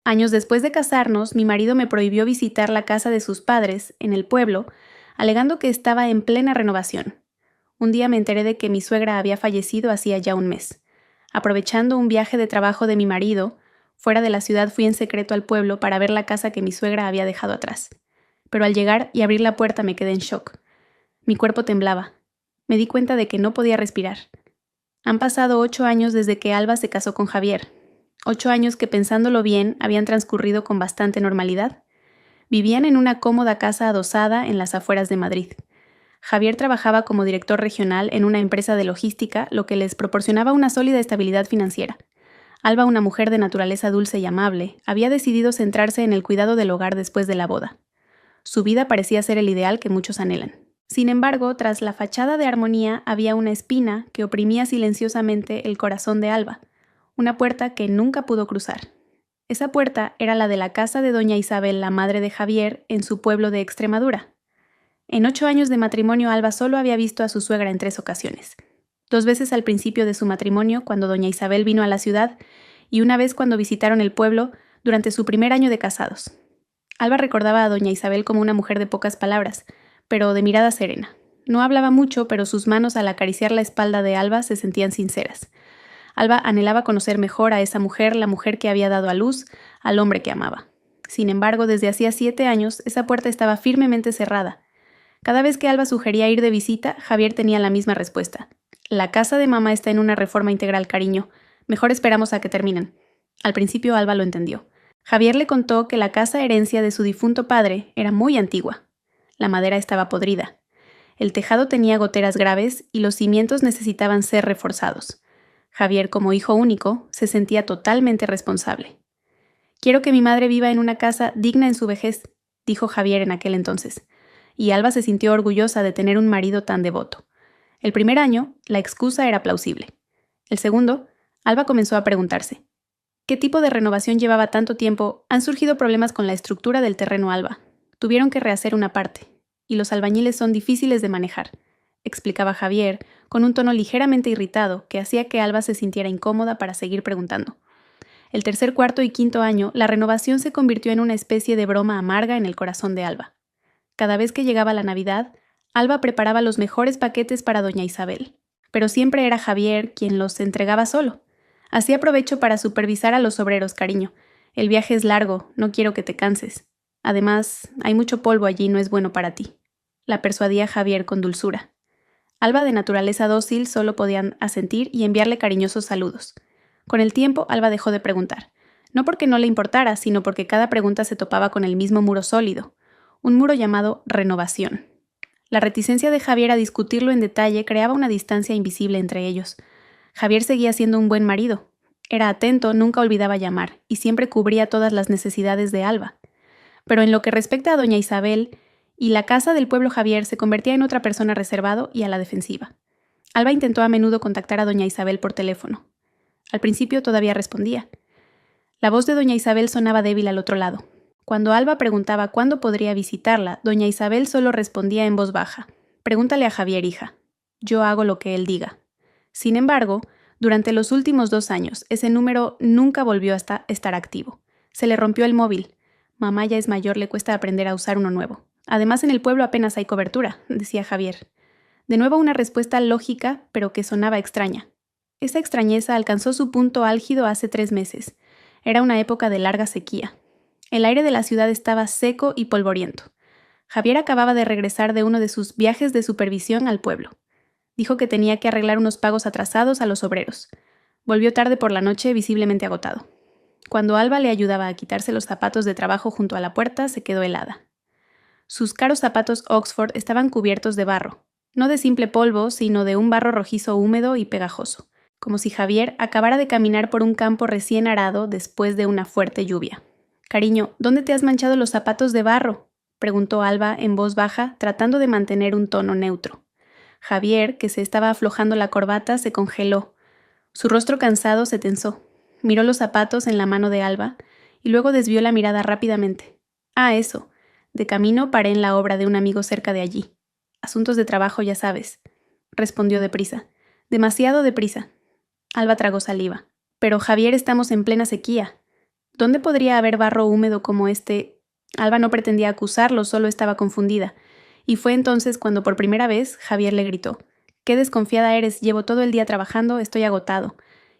Años después de casarnos, mi marido me prohibió visitar la casa de sus padres, en el pueblo, alegando que estaba en plena renovación. Un día me enteré de que mi suegra había fallecido hacía ya un mes. Aprovechando un viaje de trabajo de mi marido, fuera de la ciudad fui en secreto al pueblo para ver la casa que mi suegra había dejado atrás. Pero al llegar y abrir la puerta me quedé en shock. Mi cuerpo temblaba. Me di cuenta de que no podía respirar. Han pasado 8 años desde que Alba se casó con Javier. 8 años que, pensándolo bien, habían transcurrido con bastante normalidad. Vivían en una cómoda casa adosada en las afueras de Madrid. Javier trabajaba como director regional en una empresa de logística, lo que les proporcionaba una sólida estabilidad financiera. Alba, una mujer de naturaleza dulce y amable, había decidido centrarse en el cuidado del hogar después de la boda. Su vida parecía ser el ideal que muchos anhelan. Sin embargo, tras la fachada de armonía había una espina que oprimía silenciosamente el corazón de Alba, una puerta que nunca pudo cruzar. Esa puerta era la de la casa de doña Isabel, la madre de Javier, en su pueblo de Extremadura. En 8 años de matrimonio, Alba solo había visto a su suegra en 3 ocasiones. 2 veces al principio de su matrimonio, cuando doña Isabel vino a la ciudad, y una vez cuando visitaron el pueblo durante su primer año de casados. Alba recordaba a doña Isabel como una mujer de pocas palabras, pero de mirada serena. No hablaba mucho, pero sus manos al acariciar la espalda de Alba se sentían sinceras. Alba anhelaba conocer mejor a esa mujer, la mujer que había dado a luz al hombre que amaba. Sin embargo, desde hacía 7 años, esa puerta estaba firmemente cerrada. Cada vez que Alba sugería ir de visita, Javier tenía la misma respuesta. La casa de mamá está en una reforma integral, cariño. Mejor esperamos a que terminen. Al principio Alba lo entendió. Javier le contó que la casa herencia de su difunto padre era muy antigua. La madera estaba podrida. El tejado tenía goteras graves y los cimientos necesitaban ser reforzados. Javier, como hijo único, se sentía totalmente responsable. «Quiero que mi madre viva en una casa digna en su vejez», dijo Javier en aquel entonces, y Alba se sintió orgullosa de tener un marido tan devoto. El primer año, la excusa era plausible. El segundo, Alba comenzó a preguntarse: ¿qué tipo de renovación llevaba tanto tiempo? Han surgido problemas con la estructura del terreno, Alba. Tuvieron que rehacer una parte, y los albañiles son difíciles de manejar, explicaba Javier, con un tono ligeramente irritado que hacía que Alba se sintiera incómoda para seguir preguntando. El tercer, cuarto y quinto año, la renovación se convirtió en una especie de broma amarga en el corazón de Alba. Cada vez que llegaba la Navidad, Alba preparaba los mejores paquetes para doña Isabel, pero siempre era Javier quien los entregaba solo. Así aprovecho para supervisar a los obreros, cariño. El viaje es largo, no quiero que te canses. Además, hay mucho polvo allí y no es bueno para ti. La persuadía Javier con dulzura. Alba, de naturaleza dócil, solo podía asentir y enviarle cariñosos saludos. Con el tiempo, Alba dejó de preguntar. No porque no le importara, sino porque cada pregunta se topaba con el mismo muro sólido. Un muro llamado renovación. La reticencia de Javier a discutirlo en detalle creaba una distancia invisible entre ellos. Javier seguía siendo un buen marido. Era atento, nunca olvidaba llamar, y siempre cubría todas las necesidades de Alba. Pero en lo que respecta a doña Isabel y la casa del pueblo, Javier se convertía en otra persona reservado y a la defensiva. Alba intentó a menudo contactar a doña Isabel por teléfono. Al principio todavía respondía. La voz de doña Isabel sonaba débil al otro lado. Cuando Alba preguntaba cuándo podría visitarla, doña Isabel solo respondía en voz baja: «Pregúntale a Javier, hija. Yo hago lo que él diga». Sin embargo, durante los últimos 2 años, ese número nunca volvió a estar activo. Se le rompió el móvil. Mamá ya es mayor, le cuesta aprender a usar uno nuevo. Además, en el pueblo apenas hay cobertura, decía Javier. De nuevo una respuesta lógica, pero que sonaba extraña. Esa extrañeza alcanzó su punto álgido hace 3 meses. Era una época de larga sequía. El aire de la ciudad estaba seco y polvoriento. Javier acababa de regresar de uno de sus viajes de supervisión al pueblo. Dijo que tenía que arreglar unos pagos atrasados a los obreros. Volvió tarde por la noche, visiblemente agotado. Cuando Alba le ayudaba a quitarse los zapatos de trabajo junto a la puerta, se quedó helada. Sus caros zapatos Oxford estaban cubiertos de barro, no de simple polvo, sino de un barro rojizo húmedo y pegajoso, como si Javier acabara de caminar por un campo recién arado después de una fuerte lluvia. «Cariño, ¿dónde te has manchado los zapatos de barro?», preguntó Alba en voz baja, tratando de mantener un tono neutro. Javier, que se estaba aflojando la corbata, se congeló. Su rostro cansado se tensó. Miró los zapatos en la mano de Alba y luego desvió la mirada rápidamente. «Ah, eso. De camino paré en la obra de un amigo cerca de allí. Asuntos de trabajo, ya sabes», respondió deprisa. «Demasiado deprisa». Alba tragó saliva. «Pero, Javier, estamos en plena sequía». ¿Dónde podría haber barro húmedo como este? Alba no pretendía acusarlo, solo estaba confundida. Y fue entonces cuando por primera vez Javier le gritó: «¡Qué desconfiada eres! Llevo todo el día trabajando, estoy agotado.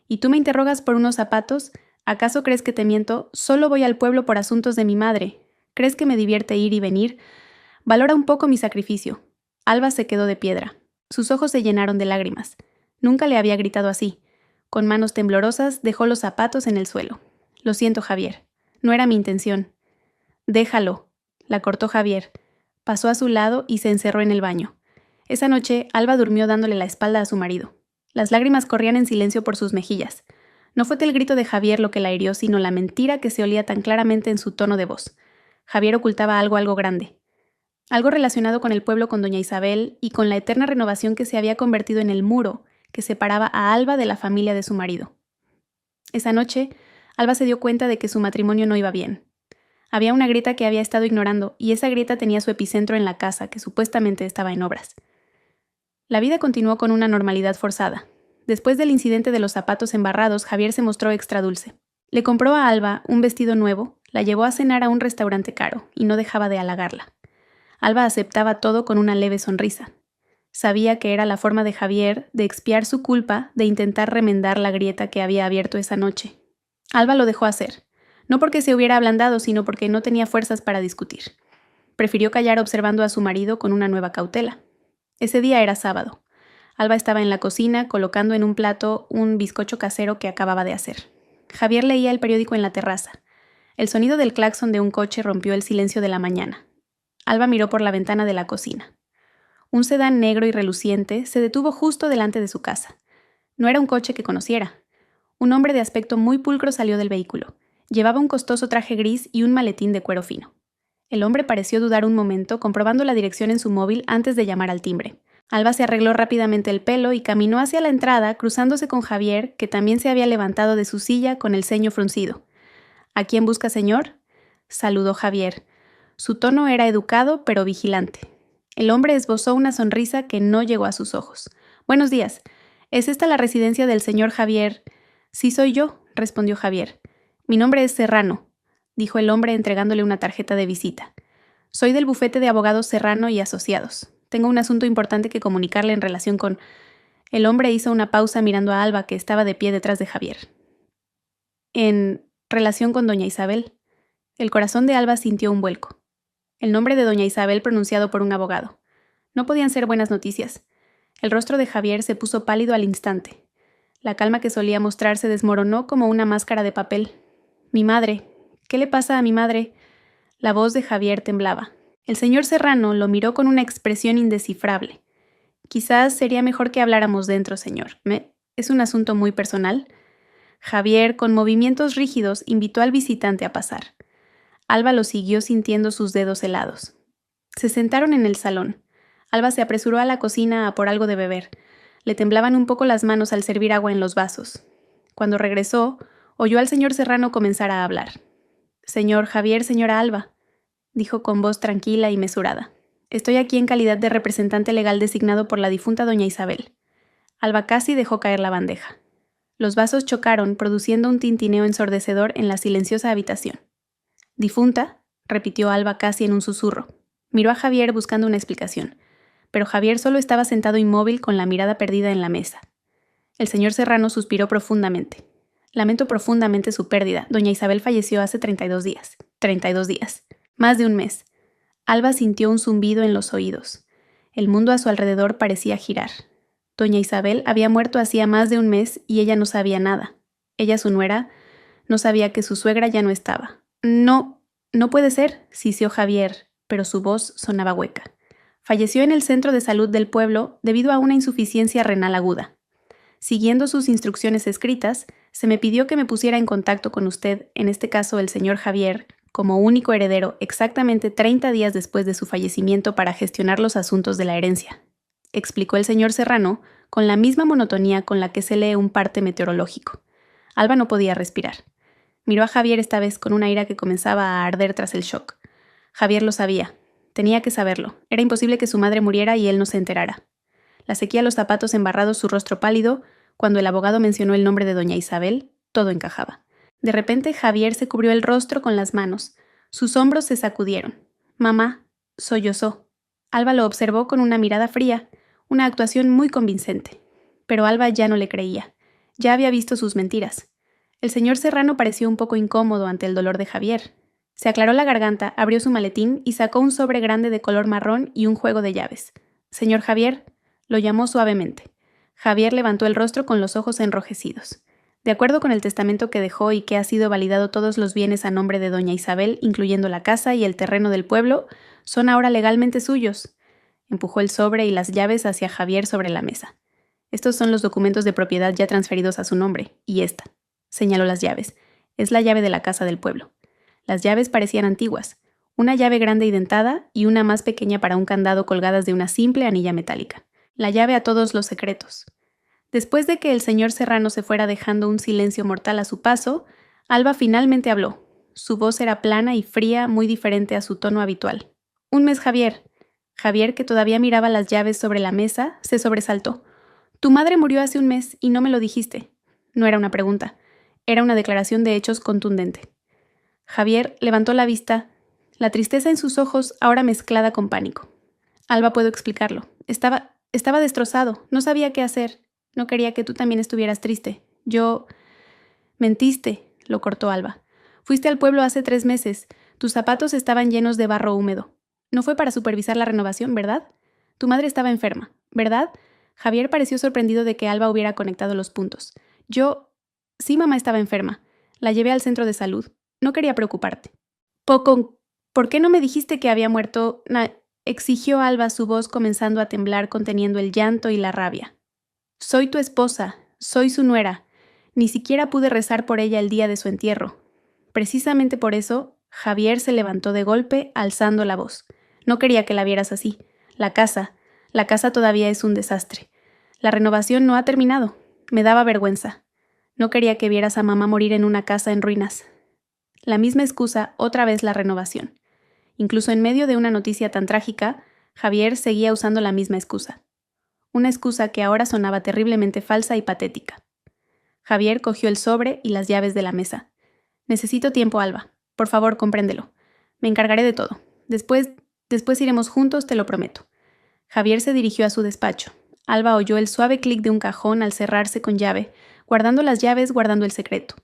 ¿Y tú me interrogas por unos zapatos? ¿Acaso crees que te miento? Solo voy al pueblo por asuntos de mi madre. ¿Crees que me divierte ir y venir? Valora un poco mi sacrificio». Alba se quedó de piedra. Sus ojos se llenaron de lágrimas. Nunca le había gritado así. Con manos temblorosas dejó los zapatos en el suelo. «Lo siento, Javier. No era mi intención». «Déjalo», la cortó Javier. Pasó a su lado y se encerró en el baño. Esa noche, Alba durmió dándole la espalda a su marido. Las lágrimas corrían en silencio por sus mejillas. No fue el grito de Javier lo que la hirió, sino la mentira que se olía tan claramente en su tono de voz. Javier ocultaba algo grande. Algo relacionado con el pueblo, con doña Isabel y con la eterna renovación que se había convertido en el muro que separaba a Alba de la familia de su marido. Esa noche, Alba se dio cuenta de que su matrimonio no iba bien. Había una grieta que había estado ignorando, y esa grieta tenía su epicentro en la casa, que supuestamente estaba en obras. La vida continuó con una normalidad forzada. Después del incidente de los zapatos embarrados, Javier se mostró extra dulce. Le compró a Alba un vestido nuevo, la llevó a cenar a un restaurante caro, y no dejaba de halagarla. Alba aceptaba todo con una leve sonrisa. Sabía que era la forma de Javier de expiar su culpa, de intentar remendar la grieta que había abierto esa noche. Alba lo dejó hacer. No porque se hubiera ablandado, sino porque no tenía fuerzas para discutir. Prefirió callar observando a su marido con una nueva cautela. Ese día era sábado. Alba estaba en la cocina colocando en un plato un bizcocho casero que acababa de hacer. Javier leía el periódico en la terraza. El sonido del claxon de un coche rompió el silencio de la mañana. Alba miró por la ventana de la cocina. Un sedán negro y reluciente se detuvo justo delante de su casa. No era un coche que conociera. Un hombre de aspecto muy pulcro salió del vehículo. Llevaba un costoso traje gris y un maletín de cuero fino. El hombre pareció dudar un momento, comprobando la dirección en su móvil antes de llamar al timbre. Alba se arregló rápidamente el pelo y caminó hacia la entrada, cruzándose con Javier, que también se había levantado de su silla con el ceño fruncido. «¿A quién busca, señor?», saludó Javier. Su tono era educado, pero vigilante. El hombre esbozó una sonrisa que no llegó a sus ojos. «Buenos días. ¿Es esta la residencia del señor Javier?» «Sí, soy yo», respondió Javier. «Mi nombre es Serrano», dijo el hombre entregándole una tarjeta de visita. «Soy del bufete de abogados Serrano y Asociados. Tengo un asunto importante que comunicarle en relación con...». El hombre hizo una pausa mirando a Alba, que estaba de pie detrás de Javier. «¿En relación con doña Isabel?». El corazón de Alba sintió un vuelco. El nombre de doña Isabel pronunciado por un abogado. No podían ser buenas noticias. El rostro de Javier se puso pálido al instante. La calma que solía mostrar se desmoronó como una máscara de papel. «Mi madre. ¿Qué le pasa a mi madre?». La voz de Javier temblaba. El señor Serrano lo miró con una expresión indescifrable. «Quizás sería mejor que habláramos dentro, señor. ¿Es un asunto muy personal?». Javier, con movimientos rígidos, invitó al visitante a pasar. Alba lo siguió sintiendo sus dedos helados. Se sentaron en el salón. Alba se apresuró a la cocina a por algo de beber. Le temblaban un poco las manos al servir agua en los vasos. Cuando regresó, oyó al señor Serrano comenzar a hablar. «Señor Javier, señora Alba», dijo con voz tranquila y mesurada. «Estoy aquí en calidad de representante legal designado por la difunta doña Isabel». Alba casi dejó caer la bandeja. Los vasos chocaron, produciendo un tintineo ensordecedor en la silenciosa habitación. «¿Difunta?», repitió Alba casi en un susurro. Miró a Javier buscando una explicación, pero Javier solo estaba sentado inmóvil con la mirada perdida en la mesa. El señor Serrano suspiró profundamente. «Lamento profundamente su pérdida. Doña Isabel falleció hace 32 días. 32 días. Más de un mes». Alba sintió un zumbido en los oídos. El mundo a su alrededor parecía girar. Doña Isabel había muerto hacía más de un mes y ella no sabía nada. Ella, su nuera, no sabía que su suegra ya no estaba. «No puede ser», siseó Javier, pero su voz sonaba hueca. «Falleció en el centro de salud del pueblo debido a una insuficiencia renal aguda. Siguiendo sus instrucciones escritas, se me pidió que me pusiera en contacto con usted, en este caso el señor Javier, como único heredero exactamente 30 días después de su fallecimiento para gestionar los asuntos de la herencia», explicó el señor Serrano con la misma monotonía con la que se lee un parte meteorológico. Alba no podía respirar. Miró a Javier esta vez con una ira que comenzaba a arder tras el shock. Javier lo sabía. Tenía que saberlo. Era imposible que su madre muriera y él no se enterara. La sequía los zapatos embarrados, su rostro pálido. Cuando el abogado mencionó el nombre de doña Isabel, todo encajaba. De repente Javier se cubrió el rostro con las manos. Sus hombros se sacudieron. Mamá, sollozó. Alba lo observó con una mirada fría, una actuación muy convincente. Pero Alba ya no le creía. Ya había visto sus mentiras. El señor Serrano pareció un poco incómodo ante el dolor de Javier. Se aclaró la garganta, abrió su maletín y sacó un sobre grande de color marrón y un juego de llaves. «Señor Javier», lo llamó suavemente. Javier levantó el rostro con los ojos enrojecidos. De acuerdo con el testamento que dejó y que ha sido validado, todos los bienes a nombre de doña Isabel, incluyendo la casa y el terreno del pueblo, son ahora legalmente suyos. Empujó el sobre y las llaves hacia Javier sobre la mesa. Estos son los documentos de propiedad ya transferidos a su nombre, y esta, señaló las llaves, es la llave de la casa del pueblo. Las llaves parecían antiguas, una llave grande y dentada y una más pequeña para un candado colgadas de una simple anilla metálica. La llave a todos los secretos. Después de que el señor Serrano se fuera dejando un silencio mortal a su paso, Alba finalmente habló. Su voz era plana y fría, muy diferente a su tono habitual. «Un mes, Javier». Javier, que todavía miraba las llaves sobre la mesa, se sobresaltó. «Tu madre murió hace un mes y no me lo dijiste». No era una pregunta, era una declaración de hechos contundente. Javier levantó la vista, la tristeza en sus ojos ahora mezclada con pánico. «Alba, puedo explicarlo. Estaba destrozado, no sabía qué hacer. No quería que tú también estuvieras triste. Yo...» «Mentiste», lo cortó Alba. «Fuiste al pueblo hace 3 meses. Tus zapatos estaban llenos de barro húmedo. No fue para supervisar la renovación, ¿verdad? Tu madre estaba enferma, ¿verdad?» Javier pareció sorprendido de que Alba hubiera conectado los puntos. Sí, mamá estaba enferma. La llevé al centro de salud. No quería preocuparte». ¿Por qué no me dijiste que había muerto?» exigió Alba, su voz comenzando a temblar, conteniendo el llanto y la rabia. «Soy tu esposa, soy su nuera. Ni siquiera pude rezar por ella el día de su entierro». Precisamente por eso, Javier se levantó de golpe, alzando la voz. «No quería que la vieras así. La casa todavía es un desastre. La renovación no ha terminado. Me daba vergüenza. No quería que vieras a mamá morir en una casa en ruinas». La misma excusa, otra vez la renovación. Incluso en medio de una noticia tan trágica, Javier seguía usando la misma excusa. Una excusa que ahora sonaba terriblemente falsa y patética. Javier cogió el sobre y las llaves de la mesa. «Necesito tiempo, Alba. Por favor, compréndelo. Me encargaré de todo. Después iremos juntos, te lo prometo». Javier se dirigió a su despacho. Alba oyó el suave clic de un cajón al cerrarse con llave, guardando las llaves, guardando el secreto.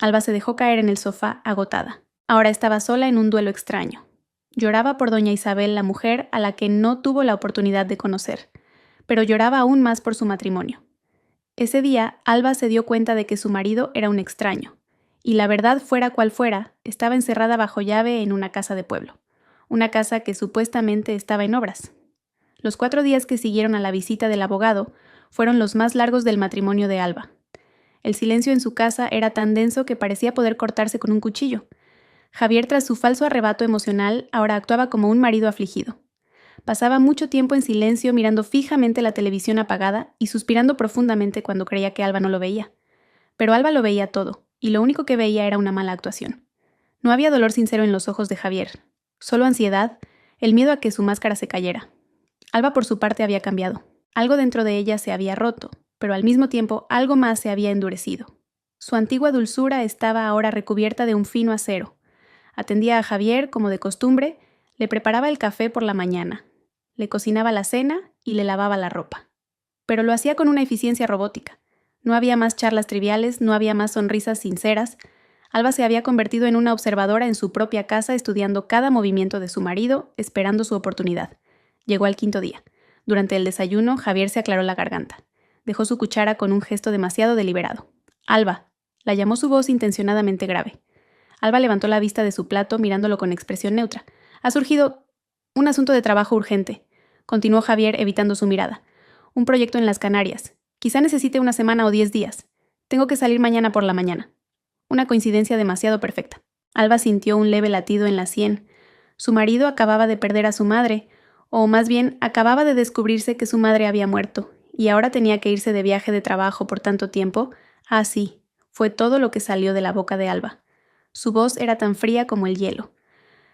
Alba se dejó caer en el sofá, agotada. Ahora estaba sola en un duelo extraño. Lloraba por doña Isabel, la mujer a la que no tuvo la oportunidad de conocer, pero lloraba aún más por su matrimonio. Ese día, Alba se dio cuenta de que su marido era un extraño, y la verdad fuera cual fuera, estaba encerrada bajo llave en una casa de pueblo, una casa que supuestamente estaba en obras. Los 4 días que siguieron a la visita del abogado fueron los más largos del matrimonio de Alba. El silencio en su casa era tan denso que parecía poder cortarse con un cuchillo. Javier, tras su falso arrebato emocional, ahora actuaba como un marido afligido. Pasaba mucho tiempo en silencio mirando fijamente la televisión apagada y suspirando profundamente cuando creía que Alba no lo veía. Pero Alba lo veía todo, y lo único que veía era una mala actuación. No había dolor sincero en los ojos de Javier, solo ansiedad, el miedo a que su máscara se cayera. Alba, por su parte, había cambiado. Algo dentro de ella se había roto, pero al mismo tiempo algo más se había endurecido. Su antigua dulzura estaba ahora recubierta de un fino acero. Atendía a Javier como de costumbre, le preparaba el café por la mañana, le cocinaba la cena y le lavaba la ropa. Pero lo hacía con una eficiencia robótica. No había más charlas triviales, no había más sonrisas sinceras. Alba se había convertido en una observadora en su propia casa, estudiando cada movimiento de su marido, esperando su oportunidad. Llegó al 5.º día. Durante el desayuno, Javier se aclaró la garganta. Dejó su cuchara con un gesto demasiado deliberado. «Alba», la llamó su voz intencionadamente grave. Alba levantó la vista de su plato mirándolo con expresión neutra. «Ha surgido un asunto de trabajo urgente», continuó Javier evitando su mirada. «Un proyecto en las Canarias. Quizá necesite 1 semana o 10 días. Tengo que salir mañana por la mañana». Una coincidencia demasiado perfecta. Alba sintió un leve latido en la sien. Su marido acababa de perder a su madre, o más bien acababa de descubrirse que su madre había muerto, y ahora tenía que irse de viaje de trabajo por tanto tiempo. Ah, sí, fue todo lo que salió de la boca de Alba. Su voz era tan fría como el hielo.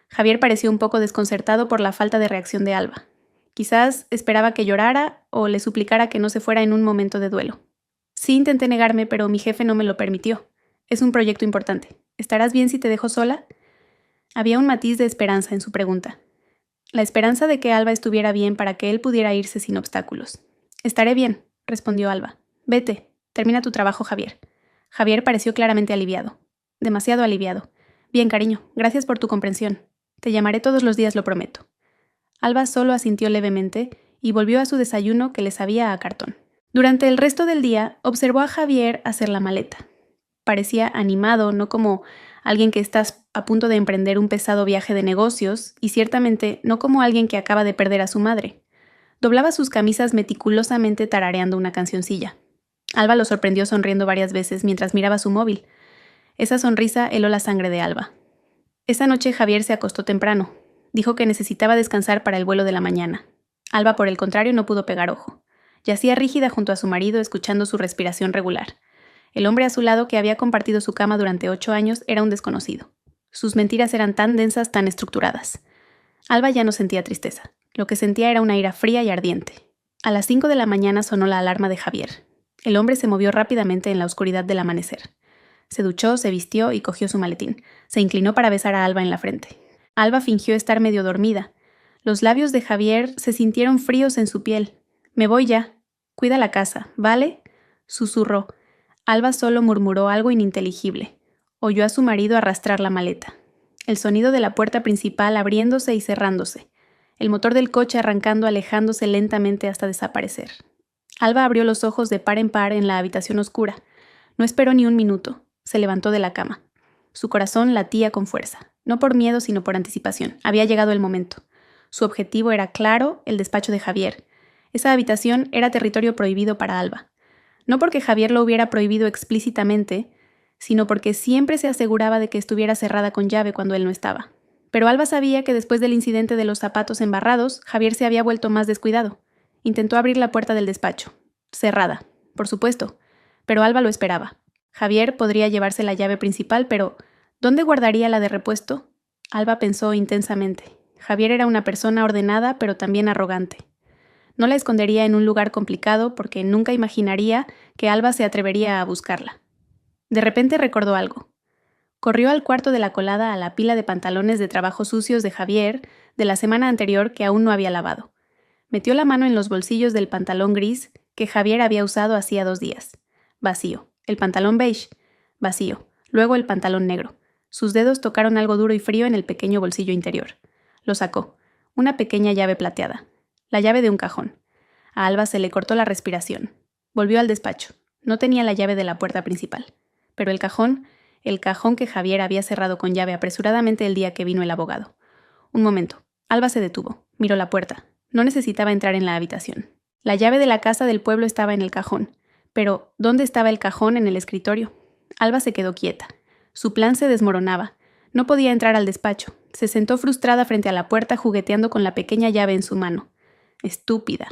Javier pareció un poco desconcertado por la falta de reacción de Alba. Quizás esperaba que llorara o le suplicara que no se fuera en un momento de duelo. «Sí, intenté negarme, pero mi jefe no me lo permitió. Es un proyecto importante. ¿Estarás bien si te dejo sola? Había un matiz de esperanza en su pregunta. La esperanza de que Alba estuviera bien para que él pudiera irse sin obstáculos. Estaré bien, respondió Alba. Vete, termina tu trabajo, Javier. Javier pareció claramente aliviado. Demasiado aliviado. Bien, cariño, gracias por tu comprensión. Te llamaré todos los días, lo prometo. Alba solo asintió levemente y volvió a su desayuno que le sabía a cartón. Durante el resto del día, observó a Javier hacer la maleta. Parecía animado, no como alguien que estás a punto de emprender un pesado viaje de negocios, y ciertamente no como alguien que acaba de perder a su madre. Doblaba sus camisas meticulosamente tarareando una cancioncilla. Alba lo sorprendió sonriendo varias veces mientras miraba su móvil. Esa sonrisa heló la sangre de Alba. Esa noche Javier se acostó temprano. Dijo que necesitaba descansar para el vuelo de la mañana. Alba, por el contrario, no pudo pegar ojo. Yacía rígida junto a su marido, escuchando su respiración regular. El hombre a su lado, que había compartido su cama durante 8 años, era un desconocido. Sus mentiras eran tan densas, tan estructuradas. Alba ya no sentía tristeza. Lo que sentía era una ira fría y ardiente. A las 5 de la mañana sonó la alarma de Javier. El hombre se movió rápidamente en la oscuridad del amanecer. Se duchó, se vistió y cogió su maletín. Se inclinó para besar a Alba en la frente. Alba fingió estar medio dormida. Los labios de Javier se sintieron fríos en su piel. «Me voy ya. Cuida la casa, ¿vale?», susurró. Alba solo murmuró algo ininteligible. Oyó a su marido arrastrar la maleta. El sonido de la puerta principal abriéndose y cerrándose. El motor del coche arrancando, alejándose lentamente hasta desaparecer. Alba abrió los ojos de par en par en la habitación oscura. No esperó ni un minuto. Se levantó de la cama. Su corazón latía con fuerza. No por miedo, sino por anticipación. Había llegado el momento. Su objetivo era claro, el despacho de Javier. Esa habitación era territorio prohibido para Alba. No porque Javier lo hubiera prohibido explícitamente, sino porque siempre se aseguraba de que estuviera cerrada con llave cuando él no estaba. Pero Alba sabía que después del incidente de los zapatos embarrados, Javier se había vuelto más descuidado. Intentó abrir la puerta del despacho. Cerrada, por supuesto, pero Alba lo esperaba. Javier podría llevarse la llave principal, pero ¿dónde guardaría la de repuesto? Alba pensó intensamente. Javier era una persona ordenada, pero también arrogante. No la escondería en un lugar complicado porque nunca imaginaría que Alba se atrevería a buscarla. De repente recordó algo. Corrió al cuarto de la colada a la pila de pantalones de trabajo sucios de Javier de la semana anterior que aún no había lavado. Metió la mano en los bolsillos del pantalón gris que Javier había usado hacía 2 días. Vacío. El pantalón beige. Vacío. Luego el pantalón negro. Sus dedos tocaron algo duro y frío en el pequeño bolsillo interior. Lo sacó. Una pequeña llave plateada. La llave de un cajón. A Alba se le cortó la respiración. Volvió al despacho. No tenía la llave de la puerta principal. Pero el cajón que Javier había cerrado con llave apresuradamente el día que vino el abogado. Un momento. Alba se detuvo. Miró la puerta. No necesitaba entrar en la habitación. La llave de la casa del pueblo estaba en el cajón. Pero, ¿dónde estaba el cajón en el escritorio? Alba se quedó quieta. Su plan se desmoronaba. No podía entrar al despacho. Se sentó frustrada frente a la puerta jugueteando con la pequeña llave en su mano. Estúpida.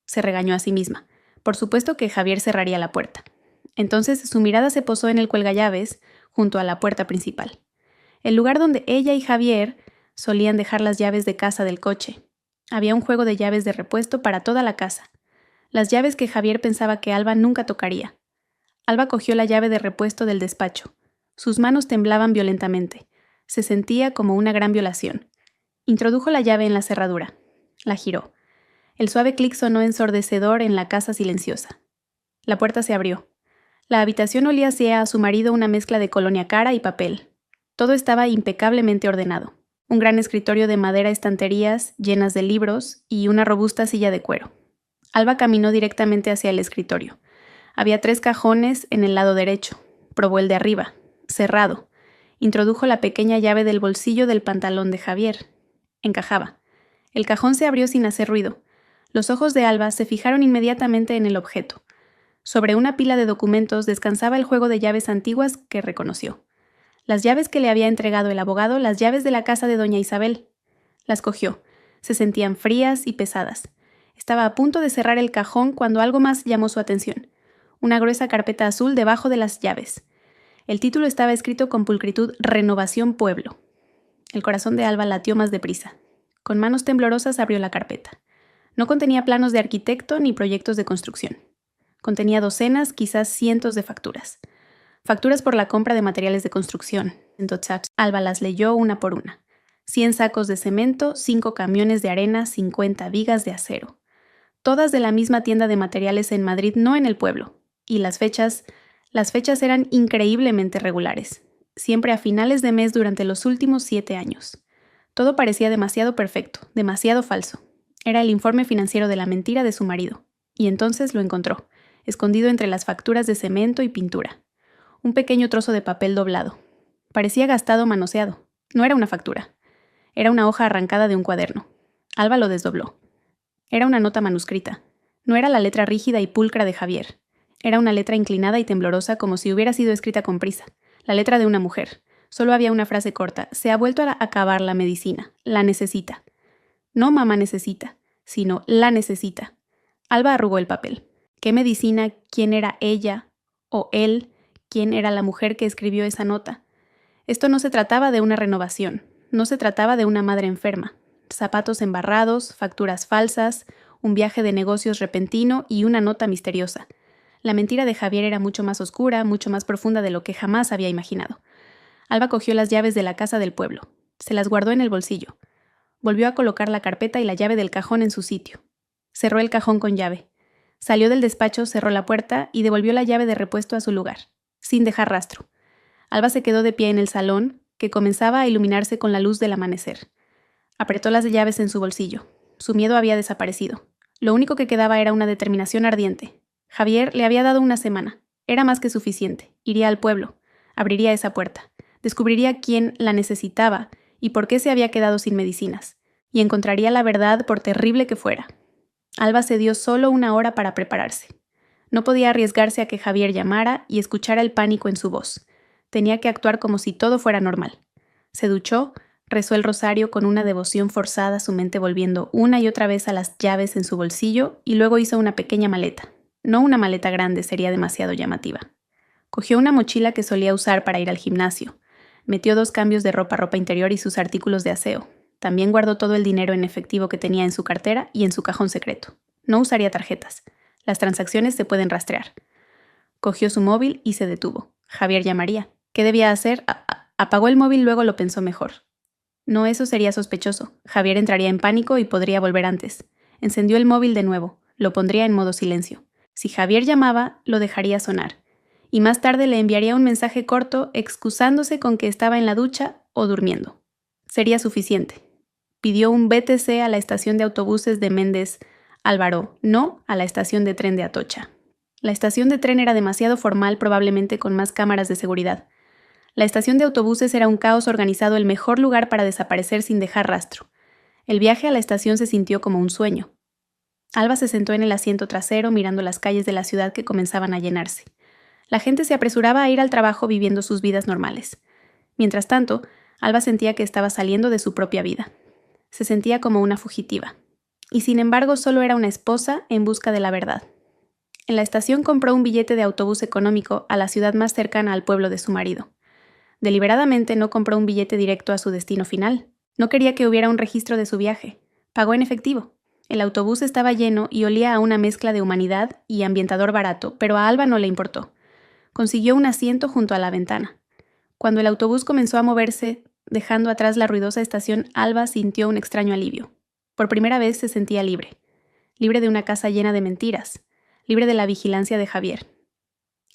Se regañó a sí misma. Por supuesto que Javier cerraría la puerta. Entonces su mirada se posó en el cuelgallaves junto a la puerta principal. El lugar donde ella y Javier solían dejar las llaves de casa del coche. Había un juego de llaves de repuesto para toda la casa. Las llaves que Javier pensaba que Alba nunca tocaría. Alba cogió la llave de repuesto del despacho. Sus manos temblaban violentamente. Se sentía como una gran violación. Introdujo la llave en la cerradura. La giró. El suave clic sonó ensordecedor en la casa silenciosa. La puerta se abrió. La habitación olía hacia a su marido una mezcla de colonia cara y papel. Todo estaba impecablemente ordenado. Un gran escritorio de madera, estanterías llenas de libros y una robusta silla de cuero. Alba caminó directamente hacia el escritorio. Había 3 cajones en el lado derecho. Probó el de arriba. Cerrado. Introdujo la pequeña llave del bolsillo del pantalón de Javier. Encajaba. El cajón se abrió sin hacer ruido. Los ojos de Alba se fijaron inmediatamente en el objeto. Sobre una pila de documentos descansaba el juego de llaves antiguas que reconoció. Las llaves que le había entregado el abogado, las llaves de la casa de doña Isabel. Las cogió. Se sentían frías y pesadas. Estaba a punto de cerrar el cajón cuando algo más llamó su atención. Una gruesa carpeta azul debajo de las llaves. El título estaba escrito con pulcritud «Renovación Pueblo». El corazón de Alba latió más deprisa. Con manos temblorosas abrió la carpeta. No contenía planos de arquitecto ni proyectos de construcción. Contenía docenas, quizás cientos de facturas. Facturas por la compra de materiales de construcción. Entonces, Alba las leyó una por una. 100 sacos de cemento, 5 camiones de arena, 50 vigas de acero. Todas de la misma tienda de materiales en Madrid, no en el pueblo. Y las fechas eran increíblemente regulares. Siempre a finales de mes durante los últimos 7 años. Todo parecía demasiado perfecto, demasiado falso. Era el informe financiero de la mentira de su marido. Y entonces lo encontró, escondido entre las facturas de cemento y pintura. Un pequeño trozo de papel doblado. Parecía gastado o manoseado. No era una factura. Era una hoja arrancada de un cuaderno. Alba lo desdobló. Era una nota manuscrita. No era la letra rígida y pulcra de Javier. Era una letra inclinada y temblorosa como si hubiera sido escrita con prisa. La letra de una mujer. Solo había una frase corta. Se ha vuelto a acabar la medicina. La necesita. No mamá necesita, sino la necesita. Alba arrugó el papel. ¿Qué medicina? ¿Quién era ella? ¿O él? ¿Quién era la mujer que escribió esa nota? Esto no se trataba de una renovación. No se trataba de una madre enferma. Zapatos embarrados, facturas falsas, un viaje de negocios repentino y una nota misteriosa. La mentira de Javier era mucho más oscura, mucho más profunda de lo que jamás había imaginado. Alba cogió las llaves de la casa del pueblo. Se las guardó en el bolsillo. Volvió a colocar la carpeta y la llave del cajón en su sitio. Cerró el cajón con llave. Salió del despacho, cerró la puerta y devolvió la llave de repuesto a su lugar, sin dejar rastro. Alba se quedó de pie en el salón, que comenzaba a iluminarse con la luz del amanecer. Apretó las llaves en su bolsillo. Su miedo había desaparecido. Lo único que quedaba era una determinación ardiente. Javier le había dado una semana. Era más que suficiente. Iría al pueblo. Abriría esa puerta. Descubriría quién la necesitaba y por qué se había quedado sin medicinas. Y encontraría la verdad por terrible que fuera. Alba se dio solo una hora para prepararse. No podía arriesgarse a que Javier llamara y escuchara el pánico en su voz. Tenía que actuar como si todo fuera normal. Se duchó, rezó el rosario con una devoción forzada, su mente volviendo una y otra vez a las llaves en su bolsillo, y luego hizo una pequeña maleta. No una maleta grande, sería demasiado llamativa. Cogió una mochila que solía usar para ir al gimnasio. Metió 2 cambios de ropa interior y sus artículos de aseo. También guardó todo el dinero en efectivo que tenía en su cartera y en su cajón secreto. No usaría tarjetas. Las transacciones se pueden rastrear. Cogió su móvil y se detuvo. Javier llamaría. ¿Qué debía hacer? Apagó el móvil, luego lo pensó mejor. No, eso sería sospechoso. Javier entraría en pánico y podría volver antes. Encendió el móvil de nuevo. Lo pondría en modo silencio. Si Javier llamaba, lo dejaría sonar. Y más tarde le enviaría un mensaje corto excusándose con que estaba en la ducha o durmiendo. Sería suficiente. Pidió un BTC a la estación de autobuses de Méndez Álvaro, no a la estación de tren de Atocha. La estación de tren era demasiado formal, probablemente con más cámaras de seguridad. La estación de autobuses era un caos organizado, el mejor lugar para desaparecer sin dejar rastro. El viaje a la estación se sintió como un sueño. Alba se sentó en el asiento trasero mirando las calles de la ciudad que comenzaban a llenarse. La gente se apresuraba a ir al trabajo viviendo sus vidas normales. Mientras tanto, Alba sentía que estaba saliendo de su propia vida. Se sentía como una fugitiva. Y sin embargo, solo era una esposa en busca de la verdad. En la estación compró un billete de autobús económico a la ciudad más cercana al pueblo de su marido. Deliberadamente no compró un billete directo a su destino final. No quería que hubiera un registro de su viaje. Pagó en efectivo. El autobús estaba lleno y olía a una mezcla de humanidad y ambientador barato, pero a Alba no le importó. Consiguió un asiento junto a la ventana. Cuando el autobús comenzó a moverse, dejando atrás la ruidosa estación, Alba sintió un extraño alivio. Por primera vez se sentía libre. Libre de una casa llena de mentiras. Libre de la vigilancia de Javier.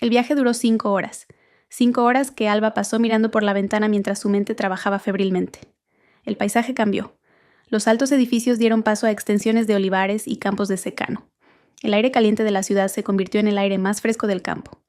El viaje duró 5 horas. 5 horas que Alba pasó mirando por la ventana mientras su mente trabajaba febrilmente. El paisaje cambió. Los altos edificios dieron paso a extensiones de olivares y campos de secano. El aire caliente de la ciudad se convirtió en el aire más fresco del campo.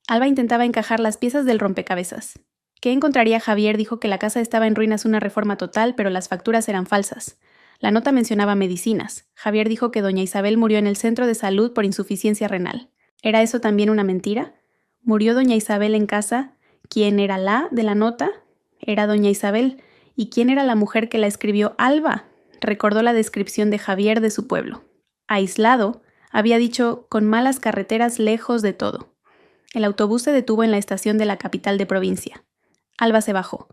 Alba intentaba encajar las piezas del rompecabezas. ¿Qué encontraría Javier? Dijo que la casa estaba en ruinas, una reforma total, pero las facturas eran falsas. La nota mencionaba medicinas. Javier dijo que doña Isabel murió en el centro de salud por insuficiencia renal. ¿Era eso también una mentira? ¿Murió doña Isabel en casa? ¿Quién era la de la nota? Era doña Isabel. ¿Y quién era la mujer que la escribió? Alba. Recordó la descripción de Javier de su pueblo. Aislado, había dicho, con malas carreteras, lejos de todo. El autobús se detuvo en la estación de la capital de provincia. Alba se bajó.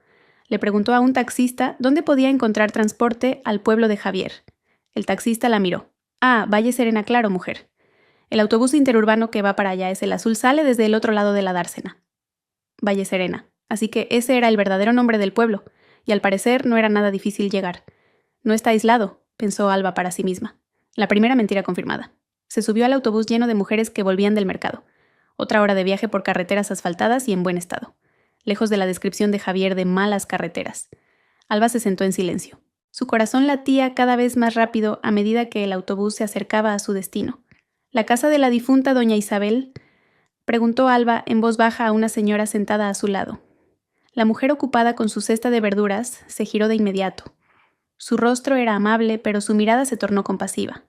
Le preguntó a un taxista dónde podía encontrar transporte al pueblo de Javier. El taxista la miró. Ah, Valle Serena, claro, mujer. El autobús interurbano que va para allá es el azul, sale desde el otro lado de la dársena. Valle Serena. Así que ese era el verdadero nombre del pueblo, y al parecer no era nada difícil llegar. No está aislado, pensó Alba para sí misma. La primera mentira confirmada. Se subió al autobús lleno de mujeres que volvían del mercado. Otra hora de viaje por carreteras asfaltadas y en buen estado. Lejos de la descripción de Javier de malas carreteras. Alba se sentó en silencio. Su corazón latía cada vez más rápido a medida que el autobús se acercaba a su destino. ¿La casa de la difunta doña Isabel? Preguntó Alba en voz baja a una señora sentada a su lado. La mujer ocupada con su cesta de verduras se giró de inmediato. Su rostro era amable, pero su mirada se tornó compasiva.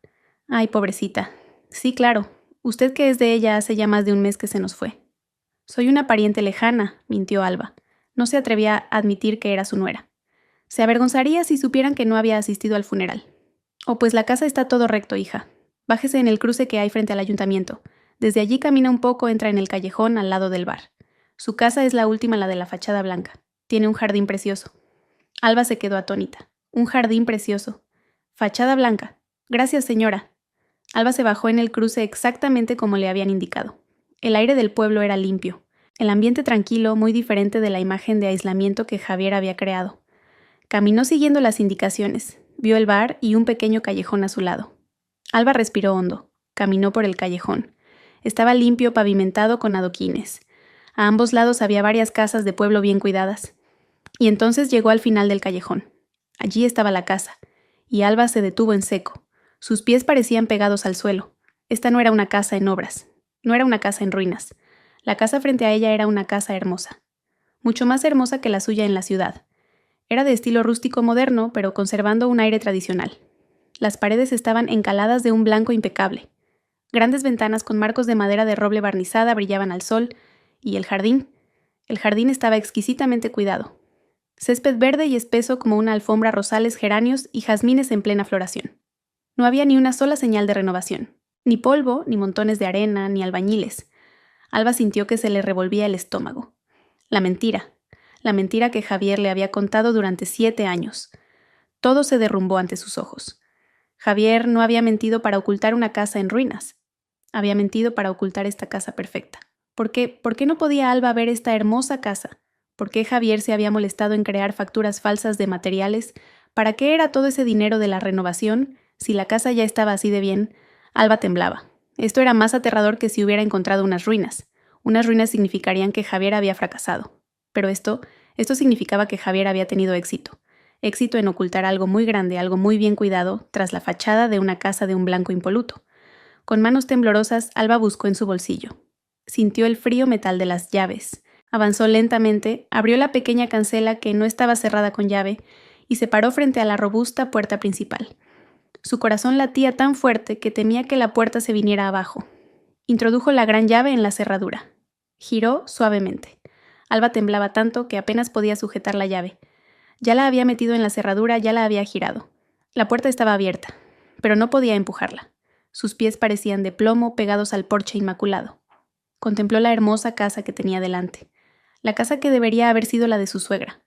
Ay, pobrecita. Sí, claro. Usted que es de ella hace ya más de un mes que se nos fue. Soy una pariente lejana, mintió Alba. No se atrevía a admitir que era su nuera. Se avergonzaría si supieran que no había asistido al funeral. Oh, pues la casa está todo recto, hija. Bájese en el cruce que hay frente al ayuntamiento. Desde allí camina un poco, entra en el callejón al lado del bar. Su casa es la última, la de la fachada blanca. Tiene un jardín precioso. Alba se quedó atónita. Un jardín precioso. Fachada blanca. Gracias, señora. Alba se bajó en el cruce exactamente como le habían indicado. El aire del pueblo era limpio. El ambiente tranquilo, muy diferente de la imagen de aislamiento que Javier había creado. Caminó siguiendo las indicaciones. Vio el bar y un pequeño callejón a su lado. Alba respiró hondo. Caminó por el callejón. Estaba limpio, pavimentado con adoquines. A ambos lados había varias casas de pueblo bien cuidadas. Y entonces llegó al final del callejón. Allí estaba la casa. Y Alba se detuvo en seco. Sus pies parecían pegados al suelo. Esta no era una casa en obras. No era una casa en ruinas. La casa frente a ella era una casa hermosa. Mucho más hermosa que la suya en la ciudad. Era de estilo rústico moderno, pero conservando un aire tradicional. Las paredes estaban encaladas de un blanco impecable. Grandes ventanas con marcos de madera de roble barnizada brillaban al sol, y el jardín estaba exquisitamente cuidado. Césped verde y espeso como una alfombra, rosales, geranios y jazmines en plena floración. No había ni una sola señal de renovación. Ni polvo, ni montones de arena, ni albañiles. Alba sintió que se le revolvía el estómago. La mentira que Javier le había contado durante 7 años. Todo se derrumbó ante sus ojos. Javier no había mentido para ocultar una casa en ruinas. Había mentido para ocultar esta casa perfecta. ¿Por qué no podía Alba ver esta hermosa casa? ¿Por qué Javier se había molestado en crear facturas falsas de materiales? ¿Para qué era todo ese dinero de la renovación? Si la casa ya estaba así de bien, Alba temblaba. Esto era más aterrador que si hubiera encontrado unas ruinas. Unas ruinas significarían que Javier había fracasado. Pero esto significaba que Javier había tenido éxito. Éxito en ocultar algo muy grande, algo muy bien cuidado, tras la fachada de una casa de un blanco impoluto. Con manos temblorosas, Alba buscó en su bolsillo. Sintió el frío metal de las llaves. Avanzó lentamente, abrió la pequeña cancela que no estaba cerrada con llave y se paró frente a la robusta puerta principal. Su corazón latía tan fuerte que temía que la puerta se viniera abajo. Introdujo la gran llave en la cerradura. Giró suavemente. Alba temblaba tanto que apenas podía sujetar la llave. Ya la había metido en la cerradura, ya la había girado. La puerta estaba abierta, pero no podía empujarla. Sus pies parecían de plomo pegados al porche inmaculado. Contempló la hermosa casa que tenía delante. La casa que debería haber sido la de su suegra.